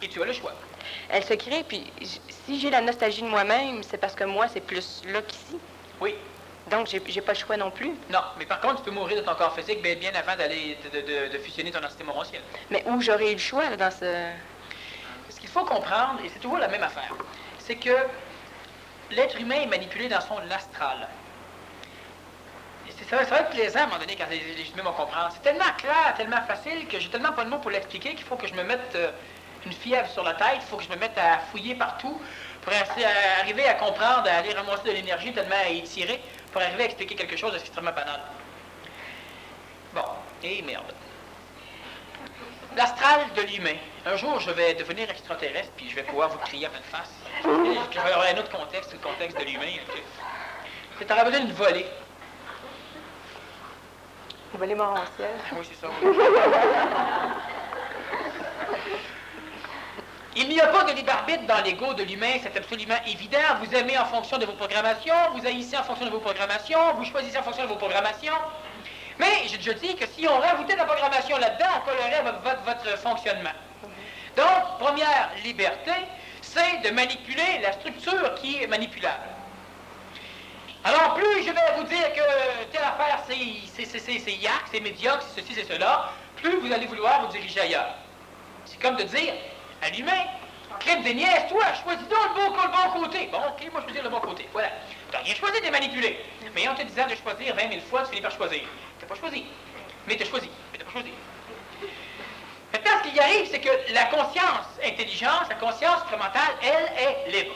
Et tu as le choix. Elle se crée, puis si j'ai la nostalgie de moi-même, c'est parce que moi, c'est plus là qu'ici. Oui. Donc, j'ai pas le choix non plus. Non, mais par contre, tu peux mourir de ton corps physique bien avant d'aller de fusionner ton entité morontielle. Mais où j'aurais eu le choix, là, dans ce... Ce qu'il faut comprendre, et c'est toujours la même affaire, c'est que l'être humain est manipulé dans son astral. Ça va être plaisant à un moment donné quand les humains vont comprendre. C'est tellement clair, tellement facile que j'ai tellement pas de mots pour l'expliquer qu'il faut que je me mette une fièvre sur la tête, il faut que je me mette à fouiller partout pour arriver à comprendre, à aller ramasser de l'énergie tellement à étirer pour arriver à expliquer quelque chose d'extrêmement banal. Bon, et merde. L'astral de l'humain. Un jour, je vais devenir extraterrestre, puis je vais pouvoir vous crier à pleine face. Je vais avoir un autre contexte, le contexte de l'humain. Tu auras besoin d'une volée. Une volée morontielle. Oui, c'est ça. Il n'y a pas de libre arbitre dans l'ego de l'humain, c'est absolument évident. Vous aimez en fonction de vos programmations, vous haïssez en fonction de vos programmations, vous choisissez en fonction de vos programmations. Mais j'ai déjà dit que si on rajoutait de la programmation là-dedans, on colorerait votre fonctionnement. Donc, première liberté, c'est de manipuler la structure qui est manipulable. Alors, plus je vais vous dire que telle affaire, c'est yak, c'est médiocre, c'est ceci, c'est cela, plus vous allez vouloir vous diriger ailleurs. C'est comme de dire à l'humain, crème des niaises, toi, choisis donc le bon côté. Bon, ok, moi je choisis le bon côté. Voilà. Tu n'as rien choisi de manipuler. Mais en te disant de choisir 20 000 fois, tu finis par choisir. Tu n'as pas choisi. Mais tu as choisi. Mais tu n'as pas choisi. Maintenant, ce qui y arrive, c'est que la conscience intelligence, la conscience supramentale, elle est libre.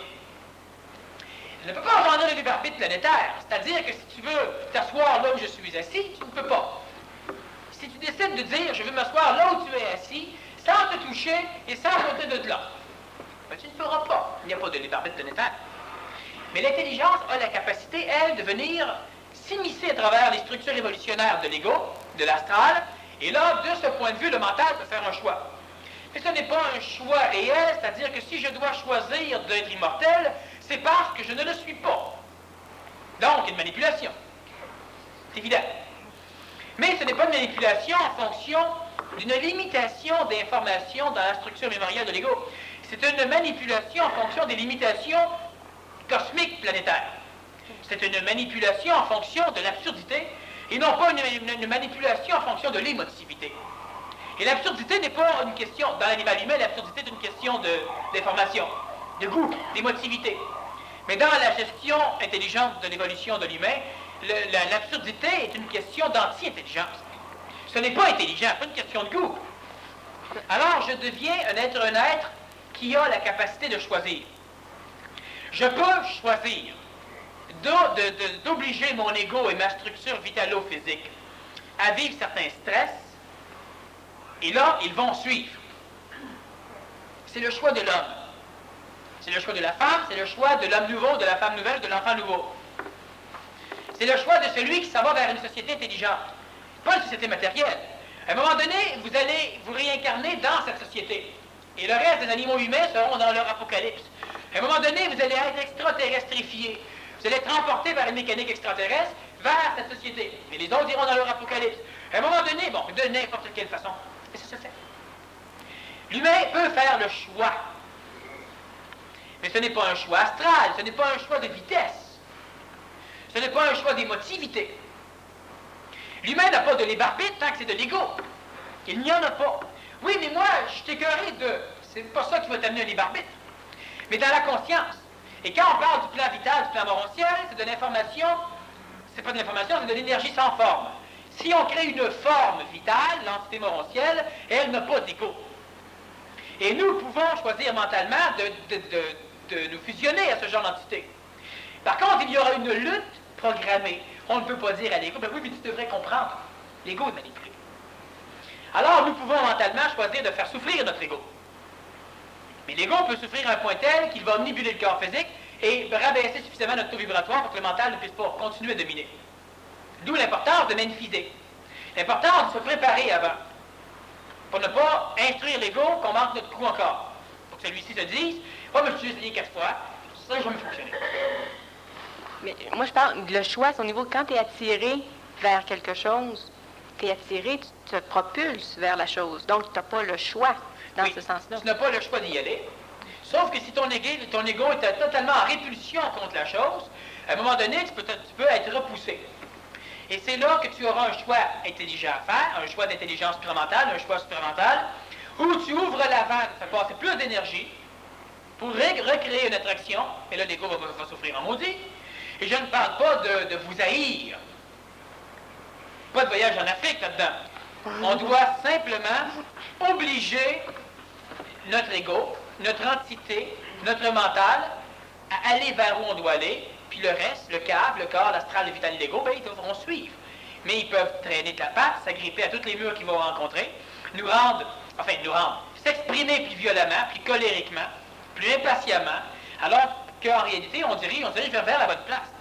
Elle ne peut pas engendrer le libre arbitre planétaire. C'est-à-dire que si tu veux t'asseoir là où je suis assis, tu ne peux pas. Si tu décides de dire je veux m'asseoir là où tu es assis, sans te toucher et sans sauter de là, ben, tu ne feras pas. Il n'y a pas de libre arbitre planétaire. Mais l'intelligence a la capacité, elle, de venir s'immiscer à travers les structures évolutionnaires de l'ego, de l'astral, et là, de ce point de vue, le mental peut faire un choix. Mais ce n'est pas un choix réel, c'est-à-dire que si je dois choisir d'être immortel, c'est parce que je ne le suis pas. Donc, une manipulation. C'est évident. Mais ce n'est pas une manipulation en fonction d'une limitation d'information dans la structure mémorielle de l'ego. C'est une manipulation en fonction des limitations cosmiques planétaires. C'est une manipulation en fonction de l'absurdité et non pas une manipulation en fonction de l'émotivité. Et l'absurdité n'est pas une question, dans l'animal humain, l'absurdité est une question d'information. de goût, d'émotivité. Mais dans la gestion intelligente de l'évolution de l'humain, l'absurdité est une question d'anti-intelligence. Ce n'est pas intelligent, c'est pas une question de goût. Alors, je deviens un être qui a la capacité de choisir. Je peux choisir d'obliger mon ego et ma structure vitalo-physique à vivre certains stress, et là, ils vont suivre. C'est le choix de l'homme. C'est le choix de la femme, c'est le choix de l'homme nouveau, de la femme nouvelle, de l'enfant nouveau. C'est le choix de celui qui s'en va vers une société intelligente. Pas une société matérielle. À un moment donné, vous allez vous réincarner dans cette société. Et le reste des animaux humains seront dans leur apocalypse. À un moment donné, vous allez être extraterrestrifiés. Vous allez être emportés par une mécanique extraterrestre vers cette société. Et les autres iront dans leur apocalypse. À un moment donné, bon, de n'importe quelle façon. Et ça se fait. L'humain peut faire le choix. Mais ce n'est pas un choix astral, ce n'est pas un choix de vitesse. Ce n'est pas un choix d'émotivité. L'humain n'a pas de libre arbitre tant que c'est de l'ego. Il n'y en a pas. Oui, mais moi, je suis écœuré de... C'est pas ça qui va t'amener un libre arbitre. Mais dans la conscience. Et quand on parle du plan vital, du plan morontiel, c'est de l'information, c'est pas de l'information, c'est de l'énergie sans forme. Si on crée une forme vitale, l'entité morontielle, elle n'a pas d'ego. Et nous pouvons choisir mentalement de nous fusionner à ce genre d'entité. Par contre, il y aura une lutte programmée. On ne peut pas dire à l'ego, ben oui, mais tu devrais comprendre. L'ego est manipulé. Alors, nous pouvons mentalement choisir de faire souffrir notre ego. Mais l'ego peut souffrir à un point tel qu'il va omnibuler le corps physique et rabaisser suffisamment notre taux vibratoire pour que le mental ne puisse pas continuer à dominer. D'où l'importance de manifester. L'importance de se préparer avant. Pour ne pas instruire l'ego qu'on manque notre coup encore. Pour que celui-ci se dise, « Oh, mais je suis essayé 4 fois, ça n'a jamais fonctionné. » Mais moi, je parle de le choix, c'est au niveau quand tu es attiré vers quelque chose, tu es attiré, tu te propulses vers la chose. Donc, tu n'as pas le choix dans ce sens-là. Tu n'as pas le choix d'y aller. Sauf que si ton ego est totalement en répulsion contre la chose, à un moment donné, tu peux être repoussé. Et c'est là que tu auras un choix intelligent à faire, un choix d'intelligence supramentale, un choix supramental, où tu ouvres la vanne, ça fait passer plus d'énergie pour recréer une attraction, et là, l'ego va souffrir en maudit. Et je ne parle pas de vous haïr. Pas de voyage en Afrique là-dedans. On doit simplement obliger notre ego, notre entité, notre mental à aller vers où on doit aller, puis le reste, le cave, le corps, l'astral, le vital et l'ego, ben, ils devront suivre. Mais ils peuvent traîner de la patte, s'agripper à tous les murs qu'ils vont rencontrer, s'exprimer plus violemment, plus colériquement, plus impatiemment, alors qu'en réalité, on dirige vers la bonne place.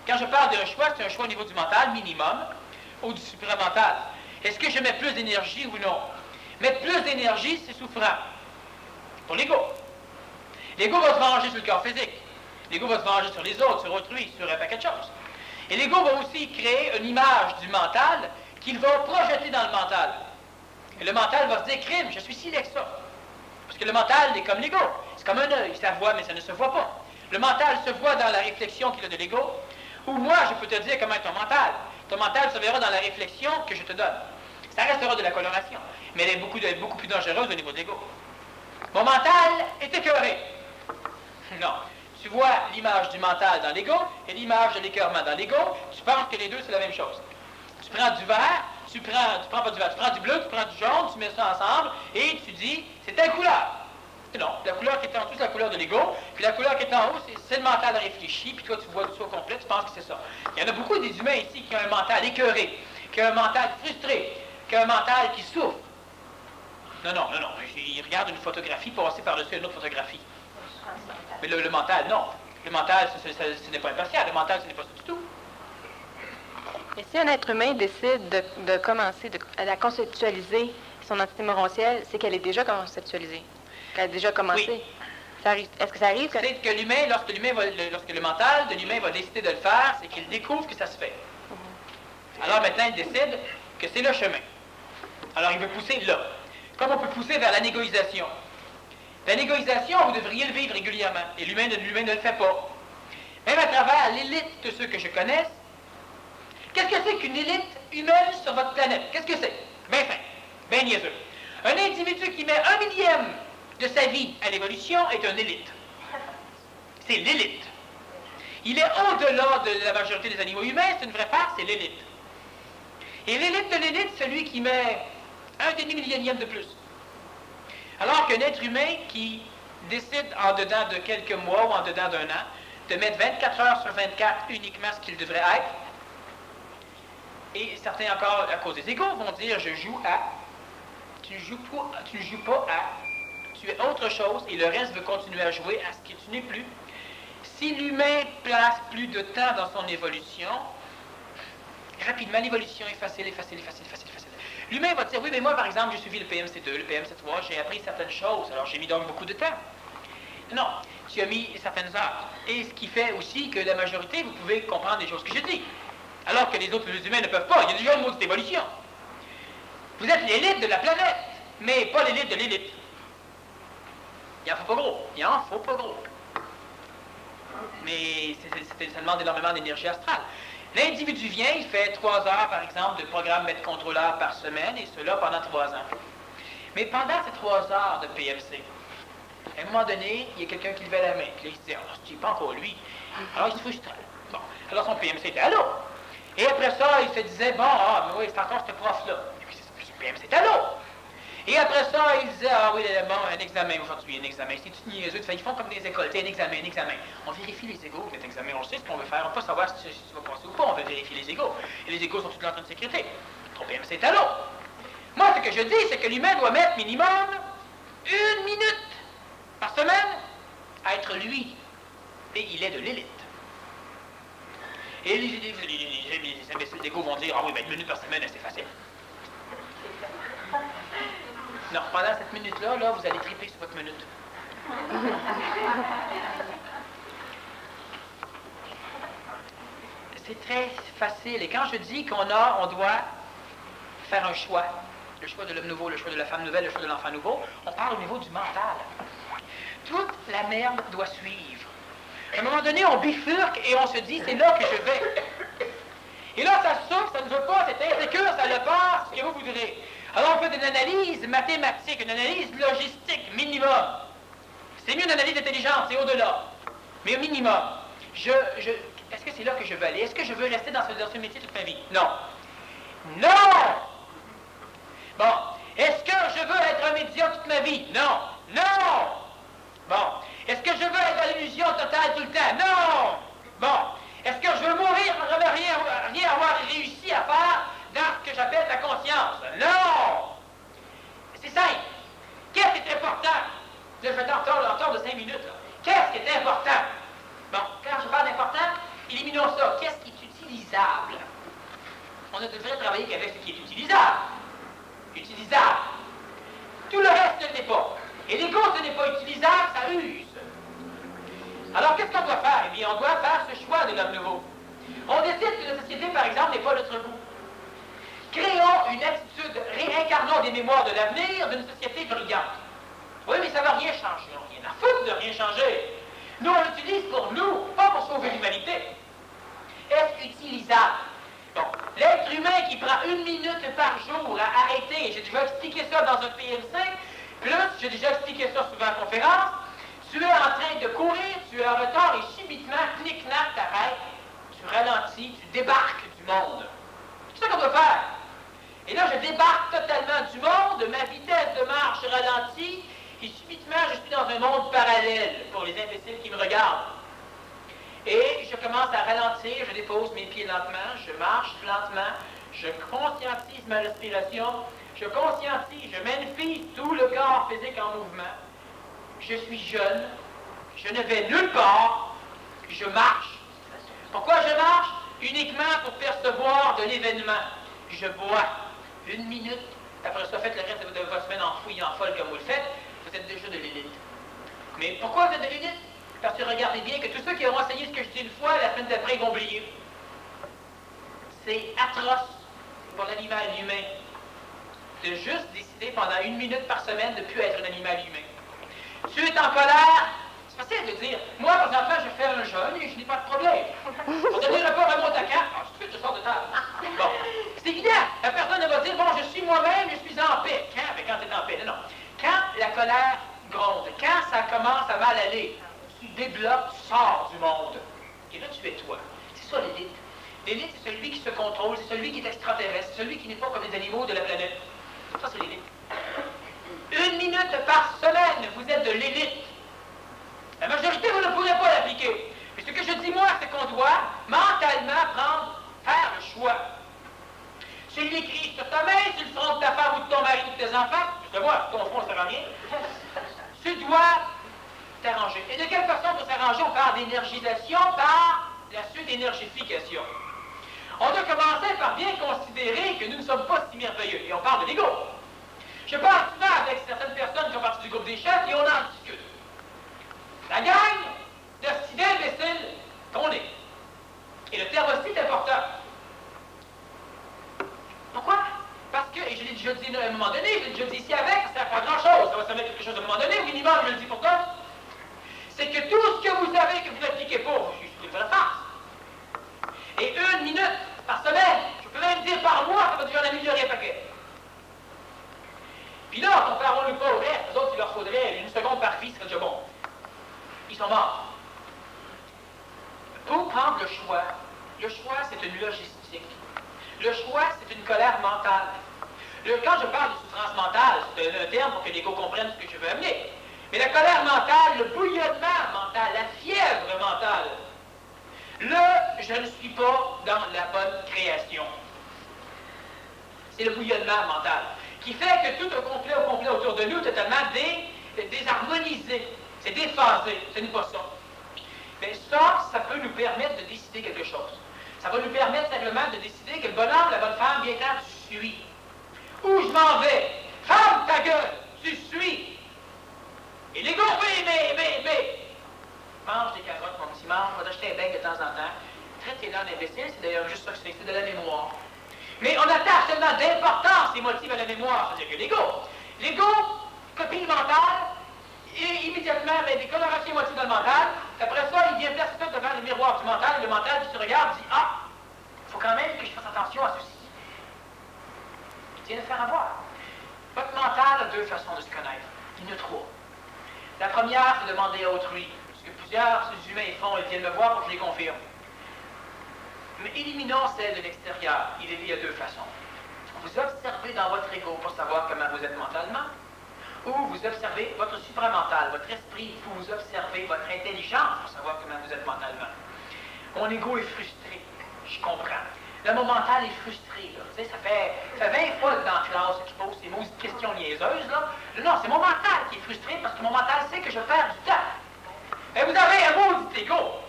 Quand je parle d'un choix, c'est un choix au niveau du mental minimum ou du supramental. Est-ce que je mets plus d'énergie ou non? Mettre plus d'énergie, c'est souffrant. Pour l'ego. L'ego va se venger sur le corps physique. L'ego va se venger sur les autres, sur autrui, sur un paquet de choses. Et l'ego va aussi créer une image du mental qu'il va projeter dans le mental. Et le mental va se dire, crime, je suis si laid que ça. Parce que le mental est comme l'ego. C'est comme un œil, ça voit, mais ça ne se voit pas. Le mental se voit dans la réflexion qu'il a de l'ego, ou moi, je peux te dire comment est ton mental. Ton mental se verra dans la réflexion que je te donne. Ça restera de la coloration, mais elle est beaucoup plus dangereuse au niveau de l'ego. Mon mental est écœuré. Non. Tu vois l'image du mental dans l'ego et l'image de l'écœurement dans l'ego, tu penses que les deux, c'est la même chose. Tu prends du vert, tu prends pas du vert, tu prends du bleu, tu prends du jaune, tu mets ça ensemble et tu dis, c'est telle couleur. Non, la couleur qui est en dessous, c'est la couleur de l'ego, puis la couleur qui est en haut, c'est le mental réfléchi, puis toi, tu vois tout ça au complet, tu penses que c'est ça. Il y en a beaucoup des humains ici qui ont un mental écœuré, qui ont un mental frustré, qui ont un mental qui souffre. Non, ils regardent une photographie passer par-dessus une autre photographie. Mais le mental, non. Le mental, ce n'est pas impartial. Le mental, ce n'est pas ça du tout. Et si un être humain décide de commencer à conceptualiser son entité morontielle, c'est qu'elle est déjà conceptualisée. Qu'elle a déjà commencé. Oui. Est-ce que ça arrive? C'est que l'humain, lorsque le mental de l'humain va décider de le faire, c'est qu'il découvre que ça se fait. Alors maintenant, il décide que c'est le chemin. Alors il veut pousser là. Comme on peut pousser vers la négoïsation. La négociation, vous devriez le vivre régulièrement. Et l'humain ne le fait pas. Même à travers l'élite de ceux que je connaisse, qu'est-ce que c'est qu'une élite humaine sur votre planète? Qu'est-ce que c'est? Ben fin, ben niaiseux. Un individu qui met 1/1000 de sa vie à l'évolution est une élite. C'est l'élite. Il est au-delà de la majorité des animaux humains, c'est une vraie part, c'est l'élite. Et l'élite de l'élite, celui qui met un demi-millionième de plus. Alors qu'un être humain qui décide en dedans de quelques mois ou en dedans d'un an de mettre 24 heures sur 24 uniquement ce qu'il devrait être, et certains encore, à cause des égos, vont dire « je joue à ». Tu ne joues pas à. Tu es autre chose et le reste veut continuer à jouer à ce que tu n'es plus. Si l'humain place plus de temps dans son évolution, rapidement, l'évolution est facile, facile. L'humain va dire, oui, mais moi, par exemple, j'ai suivi le PMC2, le PMC3, j'ai appris certaines choses, alors j'ai mis donc beaucoup de temps. Non, tu as mis certaines heures. Et ce qui fait aussi que la majorité, vous pouvez comprendre des choses que je dis. Alors que les autres humains ne peuvent pas. Il y a déjà une maudite évolution. Vous êtes l'élite de la planète, mais pas l'élite de l'élite. Il en faut pas gros. Il en faut pas gros. Mais ça demande énormément d'énergie astrale. L'individu vient, il fait 3 heures, par exemple, de programme maître contrôleur par semaine, et cela pendant 3 ans. Mais pendant ces 3 heures de PMC, à un moment donné, il y a quelqu'un qui levait la main. Puis là, il se dit, oh, c'est pas encore lui. Alors, il se frustrait. Bon, alors son PMC était allô. Et après ça, il se disait, bon, mais oui, c'est encore ce prof-là. Et puis, son PMC était allô. Et après ça, il disait, ah oui, bon, un examen aujourd'hui, un examen. C'est-tu niaiseux? Ils font comme des écoles, un examen. On vérifie les égos de cet examen, on sait ce qu'on veut faire. On ne peut pas savoir si tu vas passer ou pas, on veut vérifier les égos. Et les égos sont tous en train de sécurité. Ton PMC est allô. Moi, ce que je dis, c'est que l'humain doit mettre minimum 1 minute par semaine à être lui. Et il est de l'élite. Et les imbéciles d'ego vont dire, ah oui, ben 1 minute par semaine, c'est facile. Non, pendant cette minute-là, là, vous allez triper sur votre minute. C'est très facile. Et quand je dis on doit faire un choix, le choix de l'homme nouveau, le choix de la femme nouvelle, le choix de l'enfant nouveau, on parle au niveau du mental. Toute la merde doit suivre. À un moment donné, on bifurque et on se dit, c'est là que je vais. Et là, ça souffre, ça ne veut pas, c'est insécure, ça le passe, ce que vous voudrez. Alors, on fait une analyse mathématique, une analyse logistique, minimum. C'est mieux une analyse intelligente, c'est au-delà. Mais au minimum. Est-ce que c'est là que je veux aller? Est-ce que je veux rester dans ce métier toute ma vie? Non. Non! Bon. Est-ce que je veux être un médium toute ma vie? Non. Non! Bon. Est-ce que je veux être dans l'illusion totale tout le temps? Non! Bon. Est-ce que je veux mourir sans jamais rien avoir réussi à faire dans ce que j'appelle la conscience? Non! C'est simple. Qu'est-ce qui est important? Je fais encore de 5 minutes. Qu'est-ce qui est important? Bon, quand je parle d'important, éliminons ça. Qu'est-ce qui est utilisable? On ne devrait travailler qu'avec ce qui est utilisable. Utilisable. Tout le reste ne l'est pas. Et l'ego, ce n'est pas utilisable, ça use. Alors, qu'est-ce qu'on doit faire? Eh bien, on doit faire ce choix de l'homme nouveau. On décide que la société, par exemple, n'est pas notre goût. Créons une attitude, réincarnons des mémoires de l'avenir d'une société brillante. Oui, mais ça ne va rien changer. On n'a rien à foutre de rien changer. Nous, on l'utilise pour nous, pas pour sauver l'humanité. Est-ce utilisable? Bon, l'être humain qui prend 1 minute par jour à arrêter, j'ai déjà expliqué ça dans un PM5, plus j'ai déjà expliqué ça souvent en conférence, tu es en train de courir, tu es en retard et subitement, clic-clac, t'arrêtes, tu ralentis, tu débarques du monde. C'est ça qu'on doit faire. Et là, je débarque totalement du monde, ma vitesse de marche ralentit, et subitement, je suis dans un monde parallèle pour les imbéciles qui me regardent. Et je commence à ralentir, je dépose mes pieds lentement, je marche lentement, je conscientise ma respiration, je conscientise, je manifeste tout le corps physique en mouvement. Je suis jeune, je ne vais nulle part, je marche. Pourquoi je marche? Uniquement pour percevoir de l'événement. Je bois 1 minute, après ça, faites le reste de votre semaine en fouille, en folle comme vous le faites, vous êtes déjà de l'élite. Mais pourquoi vous êtes de l'élite? Parce que regardez bien que tous ceux qui auront enseigné ce que je dis une fois, la semaine d'après, ils vont oublier. C'est atroce pour l'animal humain de juste décider pendant 1 minute par semaine de ne plus être un animal humain. Tu es en colère, c'est facile de dire, moi, par exemple, je fais un jeûne et je n'ai pas de problème. Pour donner le pas à mon attaquant, tout de suite, je sors de table. Bon, c'est évident. La personne va dire, bon, je suis moi-même, je suis en paix. Quand tu es en paix? Non. Quand la colère gronde, quand ça commence à mal aller, tu débloque, tu sors du monde. Et là, tu es toi. C'est ça l'élite. L'élite, c'est celui qui se contrôle, c'est celui qui est extraterrestre, c'est celui qui n'est pas comme les animaux de la planète. Ça, c'est l'élite. 1 minute par semaine, vous êtes de l'élite. La majorité, vous ne pourrez pas l'appliquer. Mais ce que je dis, moi, c'est qu'on doit mentalement faire le choix. Tu l'écris sur ta main, sur le front de ta femme ou de ton mari ou de tes enfants, je te vois, ton front ne sert à rien. Tu dois t'arranger. Et de quelle façon on peut s'arranger? On parle d'énergisation par la suite d'énergification. On doit commencer par bien considérer que nous ne sommes pas si merveilleux. Et on parle de l'ego. Je parle souvent avec certaines personnes qui font partie du groupe des chefs et on en discute. La gang de si d'imbéciles qu'on est. Et le terme aussi est important. Pourquoi? Parce que, et je l'ai déjà dit à un moment donné, je l'ai déjà dit ici avec, ça ne sert pas grand-chose. Ça va servir quelque chose à un moment donné, au minimum, je le dis pourquoi. C'est que tout ce que vous avez, que vous n'appliquez pas, je suis de la farce. Et 1 minute par semaine, je peux même dire par mois, ça va déjà en améliorer un paquet. Puis là, comparons-le pas au reste, les autres, il leur faudrait 1 seconde par vie, ce serait déjà bon. Ils sont morts. Pour prendre le choix, c'est une logistique. Le choix, c'est une colère mentale. Quand je parle de souffrance mentale, c'est un terme pour que l'ego comprenne ce que je veux amener. Mais la colère mentale, le bouillonnement mental, la fièvre mentale, je ne suis pas dans la bonne création. C'est le bouillonnement mental qui fait que tout au complet autour de nous est totalement désharmonisé. C'est déphasé. Ce n'est pas ça. Mais ça peut nous permettre de décider quelque chose. Ça va nous permettre simplement de décider que le bonhomme, la bonne femme, bien quand tu suis. Où je m'en vais? Ferme ta gueule! Tu suis! Et l'ego, oui, mais! Mange des carottes, mon petit mange, va t'acheter un bec de temps en temps. Traitez-le en imbécile, c'est d'ailleurs juste ça que c'est de la mémoire. Mais on attache tellement d'importance et motifs à la mémoire, c'est-à-dire que l'ego, copie mentale, et immédiatement, des colorations émotives dans le mental. Après ça, il vient placer ça devant le miroir du mental, et le mental qui se regarde dit « Ah, il faut quand même que je fasse attention à ceci. » Il vient de faire avoir. Votre mental a 2 façons de se connaître. Il y en a 3. La première, c'est demander à autrui. Ce que plusieurs humains font, ils viennent me voir pour que je les confirme. Mais éliminons celle de l'extérieur. Il y a 2 façons. Vous observez dans votre ego pour savoir comment vous êtes mentalement, ou vous observez votre supramental, votre esprit, vous observez votre intelligence pour savoir comment vous êtes mentalement. Mon ego est frustré, je comprends. Là, mon mental est frustré, là. Tu sais, ça fait 20 fois que dans la classe qui pose ces maudites questions niaiseuses, là. Non, c'est mon mental qui est frustré parce que mon mental sait que je perds du temps. Et vous avez un maudit ego.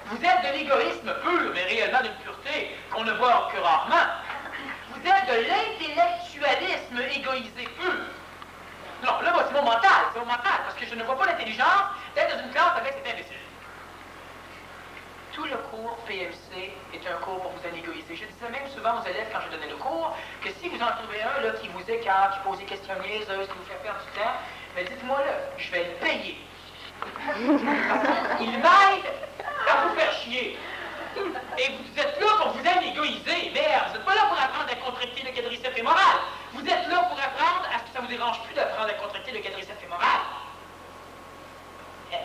Vous êtes de l'égoïsme pur, mais réellement d'une pureté qu'on ne voit que rarement. Vous êtes de l'intellectualisme égoïsé pur. Non, là, c'est mon mental, parce que je ne vois pas l'intelligence d'être dans une classe avec cet imbécile. Tout le cours PMC est un cours pour vous égoïser. Je disais même souvent aux élèves quand je donnais le cours que si vous en trouvez un là, qui vous écarte, qui pose des questions niaiseuses, qui vous fait perdre du temps, mais dites-moi-le, je vais le payer. Il m'aide à vous faire chier. Et vous êtes là pour vous égoïser. Merde, vous n'êtes pas là pour apprendre à contracter le quadriceps fémoral. Vous êtes là pour apprendre à ce que ça vous dérange plus d'apprendre à contracter le quadriceps fémoral.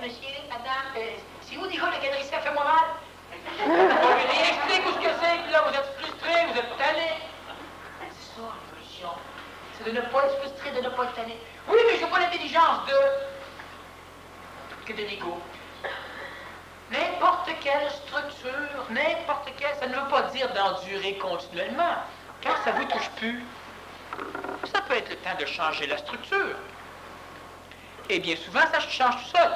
Monsieur, madame, c'est où déjà le quadriceps fémoral? Il explique où ce que c'est, puis là vous êtes frustré, vous êtes tanné. C'est ça l'évolution. C'est de ne pas être frustré, de ne pas être tanné. Oui, mais je n'ai pas l'intelligence que de l'ego. N'importe quelle structure, ça ne veut pas dire d'endurer continuellement. Quand ça vous touche plus, ça peut être le temps de changer la structure. Et bien souvent, ça change tout seul.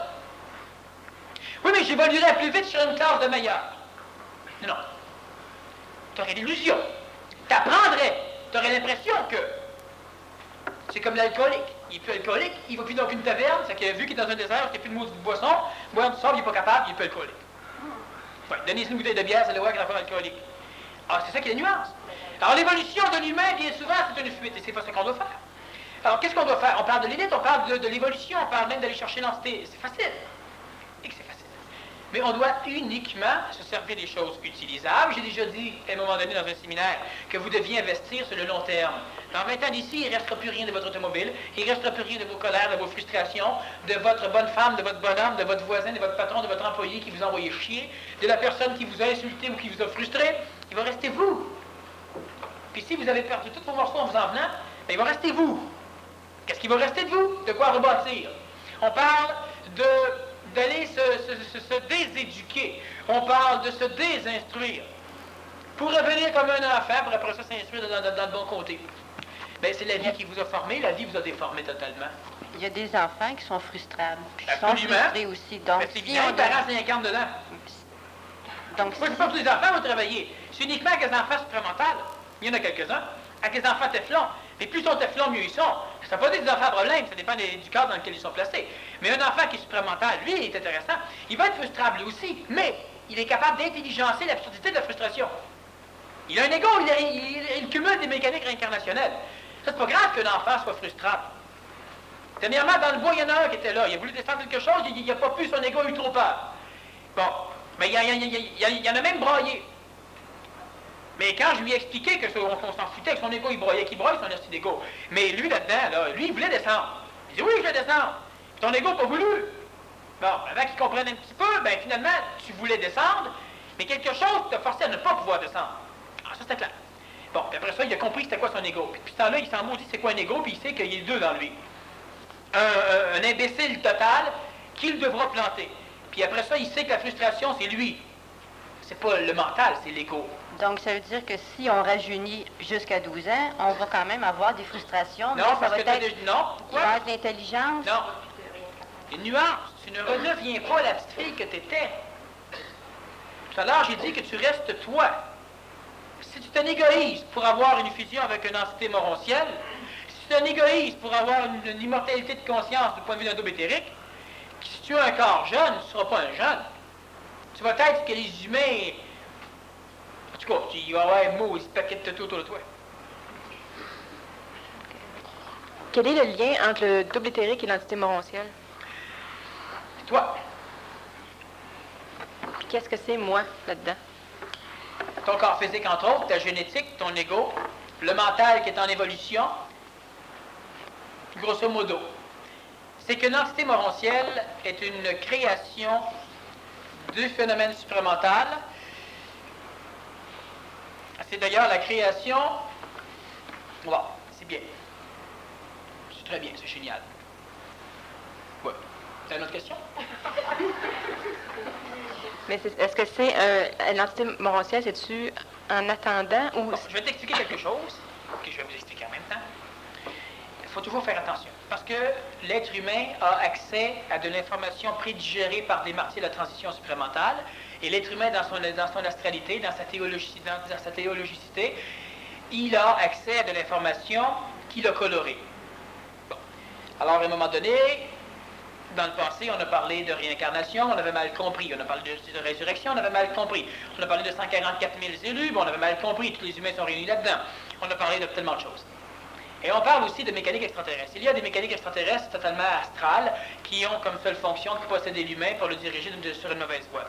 Oui, mais j'évoluerais plus vite sur une classe de meilleur. Non. Tu aurais l'illusion. Tu apprendrais. Tu aurais l'impression que c'est comme l'alcoolique. Il est plus alcoolique, il ne va plus dans aucune taverne, c'est qu'il a vu qu'il est dans un désert, qu'il n'y a plus de maudite boisson, boire du sable, il n'est pas capable, il est plus alcoolique. Ouais, donnez-y une bouteille de bière, c'est le voir qu'il a fait alcoolique. Alors, c'est ça qui est la nuance. Alors, l'évolution de l'humain, bien souvent, c'est une fuite, et c'est pas ce qu'on doit faire. Alors, qu'est-ce qu'on doit faire? On parle de l'élite, on parle de l'évolution, on parle même d'aller chercher l'entité. C'est facile. Et que c'est facile. Mais on doit uniquement se servir des choses utilisables. J'ai déjà dit, à un moment donné, dans un séminaire, que vous deviez investir sur le long terme. Dans 20 ans d'ici, il ne restera plus rien de votre automobile, il ne restera plus rien de vos colères, de vos frustrations, de votre bonne femme, de votre bonhomme, de votre voisin, de votre patron, de votre employé qui vous a envoyé chier, de la personne qui vous a insulté ou qui vous a frustré. Il va rester vous. Puis si vous avez perdu tous vos morceaux en vous en venant, bien, il va rester vous. Qu'est-ce qui va rester de vous? De quoi rebâtir? On parle d'aller se déséduquer. On parle de se désinstruire. Pour revenir comme un enfant, pour après ça s'instruire dans le bon côté. Bien, c'est la vie qui vous a formé, la vie vous a déformé totalement. Il y a des enfants qui sont frustrables, puis qui sont Absolument. frustrés aussi. Donc, Mais c'est bien, les parents s'incarnent dedans. donc Moi, c'est pas tous les enfants vont travailler. C'est uniquement avec les enfants supramentales. Il y en a quelques-uns. Avec les enfants téflon. Mais plus ils sont téflon, mieux ils sont. Ça ne veut pas dire des enfants à problème, ça dépend du cadre dans lequel ils sont placés. Mais un enfant qui est supramental, lui, il est intéressant. Il va être frustrable lui aussi, mais il est capable d'intelligencer l'absurdité de la frustration. Il a un ego, il cumule des mécaniques réincarnationnelles. Ça, c'est pas grave qu'un enfant soit frustrable. Dernièrement, dans le bois, il y en a un qui était là. Il a voulu descendre quelque chose, il n'a pas pu, son ego a eu trop peur. Bon, mais il y en a même braillé. Mais quand je lui ai expliqué qu'on s'en foutait, que son ego, il broyait, qu'il broye son esti d'ego. Mais lui, là-dedans, là, lui, il voulait descendre. Il dit, oui, je vais descendre. Puis ton ego n'a pas voulu. Bon, avant qu'il comprenne un petit peu, ben finalement, tu voulais descendre, mais quelque chose t'a forcé à ne pas pouvoir descendre. Ah, ça, c'était clair. Bon, puis après ça, il a compris c'était quoi son ego. Puis ce temps-là, il s'en maudit c'est quoi un ego, puis il sait qu'il y a deux dans lui. Un imbécile total qu'il devra planter. Puis après ça, il sait que la frustration, c'est lui. C'est pas le mental, c'est l'ego. Donc, ça veut dire que si on rajeunit jusqu'à 12 ans, on va quand même avoir des frustrations. Non, mais parce ça que va être, non, ça pourquoi? va être l'intelligence. Non. Une nuance. Tu ne redeviens pas la petite fille que tu étais. Tout à l'heure, j'ai dit que tu restes toi. Si tu t'en égoïses pour avoir une fusion avec une entité morontielle, si tu t'en égoïses pour avoir une immortalité de conscience du point de vue d'un double éthérique, si tu as un corps jeune, tu ne seras pas un jeune. Tu vas être que les humains... En tout cas, il va y avoir un mot, il se paquette tout autour de toi. Quel est le lien entre le double éthérique et l'entité morontielle? Toi, Puis qu'est-ce que c'est, moi, là-dedans? ton corps physique, entre autres, ta génétique, ton ego, le mental qui est en évolution, grosso modo, c'est que l'entité morontielle est une création du phénomène supramental. C'est d'ailleurs la création... Wow, c'est bien. C'est très bien, c'est génial. Ouais. T'as une autre question? Mais est-ce que c'est l'entité morontielle, c'est-tu en attendant ou... Bon, je vais t'expliquer quelque chose que je vais vous expliquer en même temps. Il faut toujours faire attention. Parce que l'être humain a accès à de l'information prédigérée par des martyrs de la transition supramentale. Et l'être humain, dans son astralité, dans sa théologicité, il a accès à de l'information qu'il a colorée. Bon. Alors, à un moment donné, dans le passé, on a parlé de réincarnation, on avait mal compris. On a parlé de résurrection, on avait mal compris. On a parlé de 144 000 élus, bon, on avait mal compris. Tous les humains sont réunis là-dedans. On a parlé de tellement de choses. Et on parle aussi de mécanique extraterrestre. Il y a des mécaniques extraterrestres totalement astrales qui ont comme seule fonction de posséder l'humain pour le diriger sur une mauvaise voie.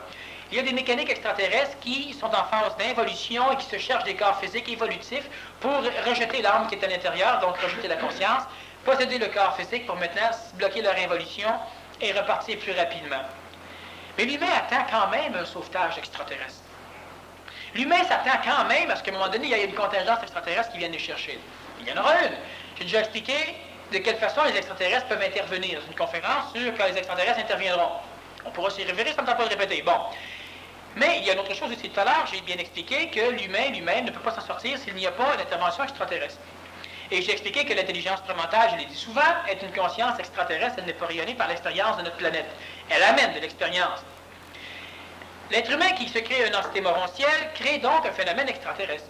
Il y a des mécaniques extraterrestres qui sont en phase d'involution et qui se cherchent des corps physiques évolutifs pour rejeter l'âme qui est à l'intérieur, donc rejeter la conscience, posséder le corps physique pour maintenant bloquer leur involution et repartir plus rapidement. Mais l'humain attend quand même un sauvetage extraterrestre. L'humain s'attend quand même à ce qu'à un moment donné, il y ait une contingence extraterrestre qui vienne les chercher. Il y en aura une. J'ai déjà expliqué de quelle façon les extraterrestres peuvent intervenir. C'est une conférence sur quand les extraterrestres interviendront. On pourra s'y référer, ça ne me tente pas de répéter. Bon. Mais il y a une autre chose aussi tout à l'heure, j'ai bien expliqué que l'humain lui-même ne peut pas s'en sortir s'il n'y a pas d'intervention extraterrestre. Et j'ai expliqué que l'intelligence supramentale, je l'ai dit souvent, est une conscience extraterrestre, elle n'est pas rayonnée par l'expérience de notre planète. Elle amène de l'expérience. L'être humain qui se crée une entité morontielle crée donc un phénomène extraterrestre.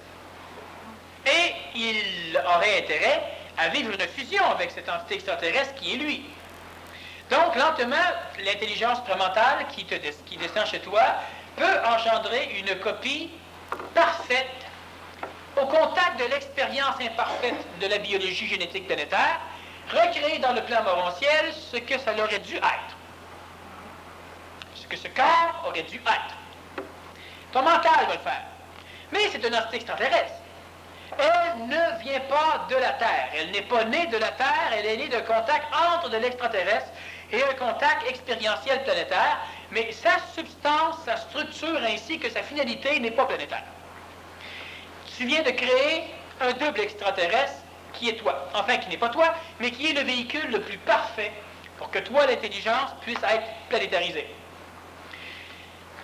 Et il aurait intérêt à vivre une fusion avec cette entité extraterrestre qui est lui. Donc, lentement, l'intelligence supramentale qui descend chez toi peut engendrer une copie parfaite au contact de l'expérience imparfaite de la biologie génétique planétaire, recréer dans le plan morontiel ce que ça aurait dû être. que ce corps aurait dû être. Ton mental va le faire. Mais c'est une entité extraterrestre. Elle ne vient pas de la Terre. Elle n'est pas née de la Terre, elle est née d'un contact entre de l'extraterrestre et un contact expérientiel planétaire, mais sa substance, sa structure ainsi que sa finalité n'est pas planétaire. Tu viens de créer un double extraterrestre qui est toi. Enfin, qui n'est pas toi, mais qui est le véhicule le plus parfait pour que toi, l'intelligence, puisse être planétarisée.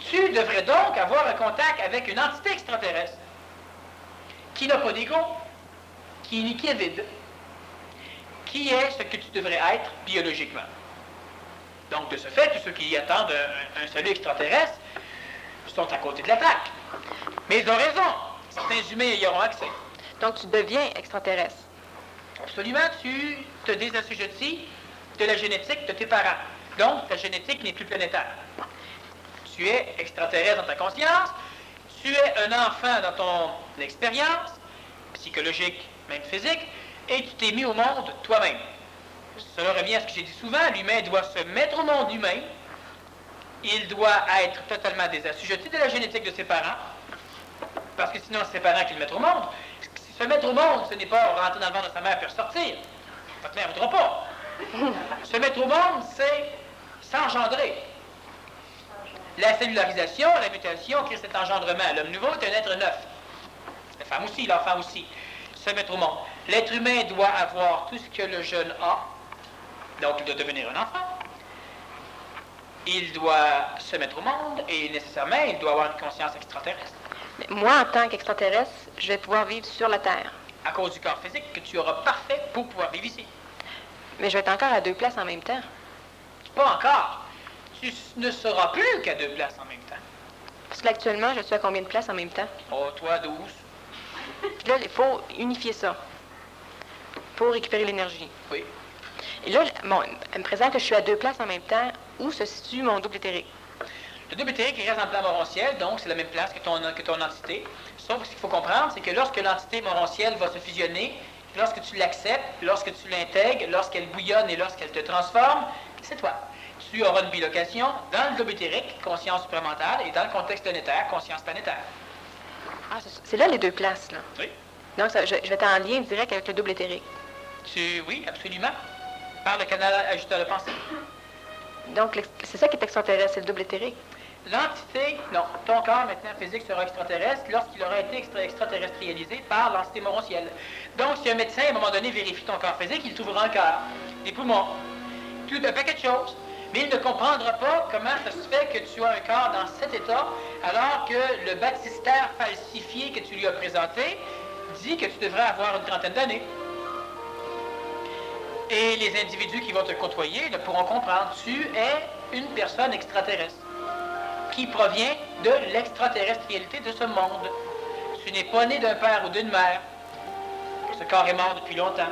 Tu devrais donc avoir un contact avec une entité extraterrestre qui n'a pas d'ego, qui est vide, qui est ce que tu devrais être biologiquement. Donc, de ce fait, tous ceux qui attendent un salut extraterrestre sont à côté de la plaque. Mais ils ont raison. Certains humains y auront accès. Donc, tu deviens extraterrestre. Absolument, tu te désassujettis de la génétique de tes parents. Donc, ta génétique n'est plus planétaire. Tu es extraterrestre dans ta conscience, tu es un enfant dans ton expérience, psychologique, même physique, et tu t'es mis au monde toi-même. Cela revient à ce que j'ai dit souvent, l'humain doit se mettre au monde lui-même, il doit être totalement désassujetti de la génétique de ses parents, parce que sinon c'est ses parents qui le mettent au monde. Se mettre au monde, ce n'est pas rentrer dans le ventre de sa mère puis ressortir. Votre mère ne voudra pas. Se mettre au monde, c'est s'engendrer. La cellularisation, la mutation crée cet engendrement. L'homme nouveau est un être neuf. La femme aussi, l'enfant aussi. Se mettre au monde. L'être humain doit avoir tout ce que le jeune a. Donc, il doit devenir un enfant. Il doit se mettre au monde et nécessairement, il doit avoir une conscience extraterrestre. Mais moi, en tant qu'extraterrestre, je vais pouvoir vivre sur la Terre. À cause du corps physique que tu auras parfait pour pouvoir vivre ici. Mais je vais être encore à 2 places en même temps. Pas encore. Tu ne seras plus qu'à 2 places en même temps. Parce que là, actuellement, je suis à combien de places en même temps? Oh, toi, 12. Puis là, il faut unifier ça pour récupérer l'énergie. Oui. Et là, bon, elle me présente que je suis à 2 places en même temps. Où se situe mon double éthérique? Le double éthérique reste dans le plan morontiel, donc c'est la même place que ton entité. Sauf que ce qu'il faut comprendre, c'est que lorsque l'entité morontielle va se fusionner, lorsque tu l'acceptes, lorsque tu l'intègres, lorsqu'elle bouillonne et lorsqu'elle te transforme, c'est toi. Tu auras une bilocation dans le double éthérique, conscience supramentale, et dans le contexte planétaire, conscience planétaire. Ah, c'est là les 2 places, là. Oui. Donc, ça, je vais être en lien direct avec le double éthérique. Oui, absolument. Par le canal ajusteur de pensée. Donc, c'est ça qui est extraterrestre, c'est le double éthérique. L'entité, non, ton corps maintenant physique sera extraterrestre lorsqu'il aura été extraterrestrialisé par l'entité morontielle. Donc, si un médecin, à un moment donné, vérifie ton corps physique, il t'ouvrira un cœur, des poumons, tout un paquet de choses. Mais il ne comprendra pas comment ça se fait que tu as un corps dans cet état, alors que le baptistère falsifié que tu lui as présenté dit que tu devrais avoir une trentaine d'années. Et les individus qui vont te côtoyer ne pourront comprendre. Tu es une personne extraterrestre qui provient de l'extraterrestrialité de ce monde. Tu n'es pas né d'un père ou d'une mère. Ce corps est mort depuis longtemps.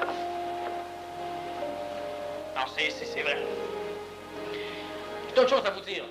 Non, c'est vrai. J'ai d'autres choses à vous dire.